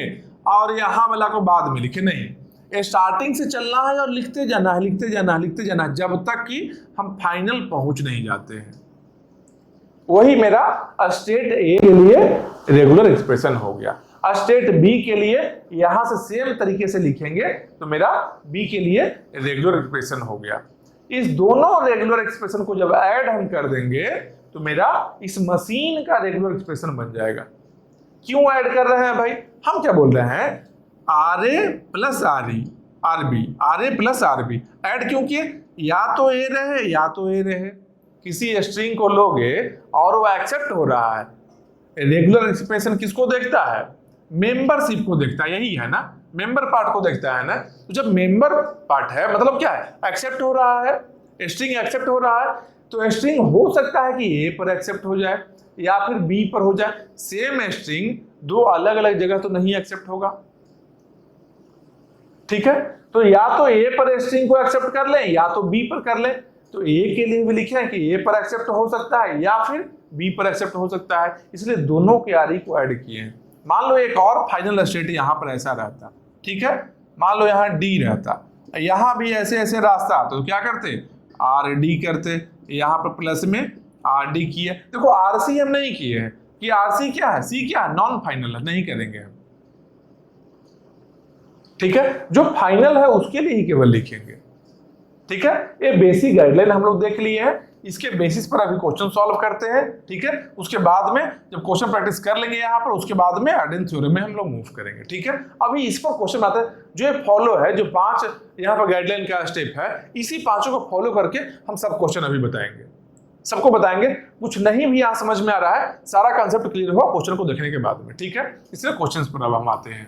और यहां वाला को बाद में लिखे, नहीं, स्टार्टिंग से चलना है और लिखते जाना है, लिखते जाना है, लिखते जाना है, जब तक कि हम फाइनल पहुंच नहीं जाते हैं। वही मेरा स्टेट ए के लिए रेगुलर एक्सप्रेशन हो गया। स्टेट बी के लिए यहां से सेम तरीके से लिखेंगे तो मेरा बी के लिए रेगुलर एक्सप्रेशन हो गया। इस दोनों रेगुलर एक्सप्रेशन को जब ऐड हम कर देंगे तो मेरा इस मशीन का रेगुलर एक्सप्रेशन बन जाएगा। क्यों ऐड कर रहे हैं भाई, हम क्या बोल रहे हैं, R A plus R E R B, R A plus R B add क्यों किए, या तो ए रहे या तो ए रहे। किसी स्ट्रिंग को लोगे और वो एक्सेप्ट हो रहा है, रेगुलर एक्सप्रेशन किसको देखता है, मेंबरशिप को देखता है, यही है ना, मेंबर पार्ट को देखता है ना। तो जब मेंबर पार्ट है मतलब क्या है, एक्सेप्ट हो रहा है, स्ट्रिंग एक्सेप्ट हो रहा है, तो स्ट्रिंग हो सकता है कि ए पर एक्सेप्ट हो जाए या फिर बी पर हो जाए। सेम स्ट्रिंग दो अलग अलग जगह तो नहीं एक्सेप्ट होगा, ठीक है। तो या तो ए पर स्ट्रिंग को एक्सेप्ट कर लें या तो बी पर कर लें। तो ए के लिए भी लिखे हैं कि ए पर एक्सेप्ट हो सकता है या फिर बी पर एक्सेप्ट हो सकता है, इसलिए दोनों के आर ई को ऐड किए हैं। मान लो एक और फाइनल स्टेट यहां पर ऐसा रहता, ठीक है, मान लो यहाँ डी रहता, यहां भी ऐसे ऐसे रास्ता आता, तो क्या करते, आर डी करते, यहाँ पर प्लस में आर डी किए। देखो आर सी हम नहीं किए हैं कि आर सी क्या है, सी क्या है, नॉन फाइनल है, नहीं करेंगे हम, ठीक है। जो फाइनल है उसके लिए ही केवल लिखेंगे, ठीक है। ये बेसिक गाइडलाइन हम लोग देख लिए हैं, इसके बेसिस पर अभी क्वेश्चन सॉल्व करते हैं, ठीक है। उसके बाद में जब क्वेश्चन प्रैक्टिस कर लेंगे यहाँ पर, उसके बाद में आर्डेन थ्योरम में हम लोग मूव करेंगे, ठीक है। अभी इस पर क्वेश्चन आता है, जो ये फॉलो है, जो 5 यहाँ पर गाइडलाइन का स्टेप है, इसी 5 को फॉलो करके हम सब क्वेश्चन अभी बताएंगे, सबको बताएंगे। कुछ नहीं भी यहाँ समझ में आ रहा है, सारा कॉन्सेप्ट क्लियर हुआ क्वेश्चन को देखने के बाद में, ठीक है। इसलिए क्वेश्चन पर अब हम आते हैं।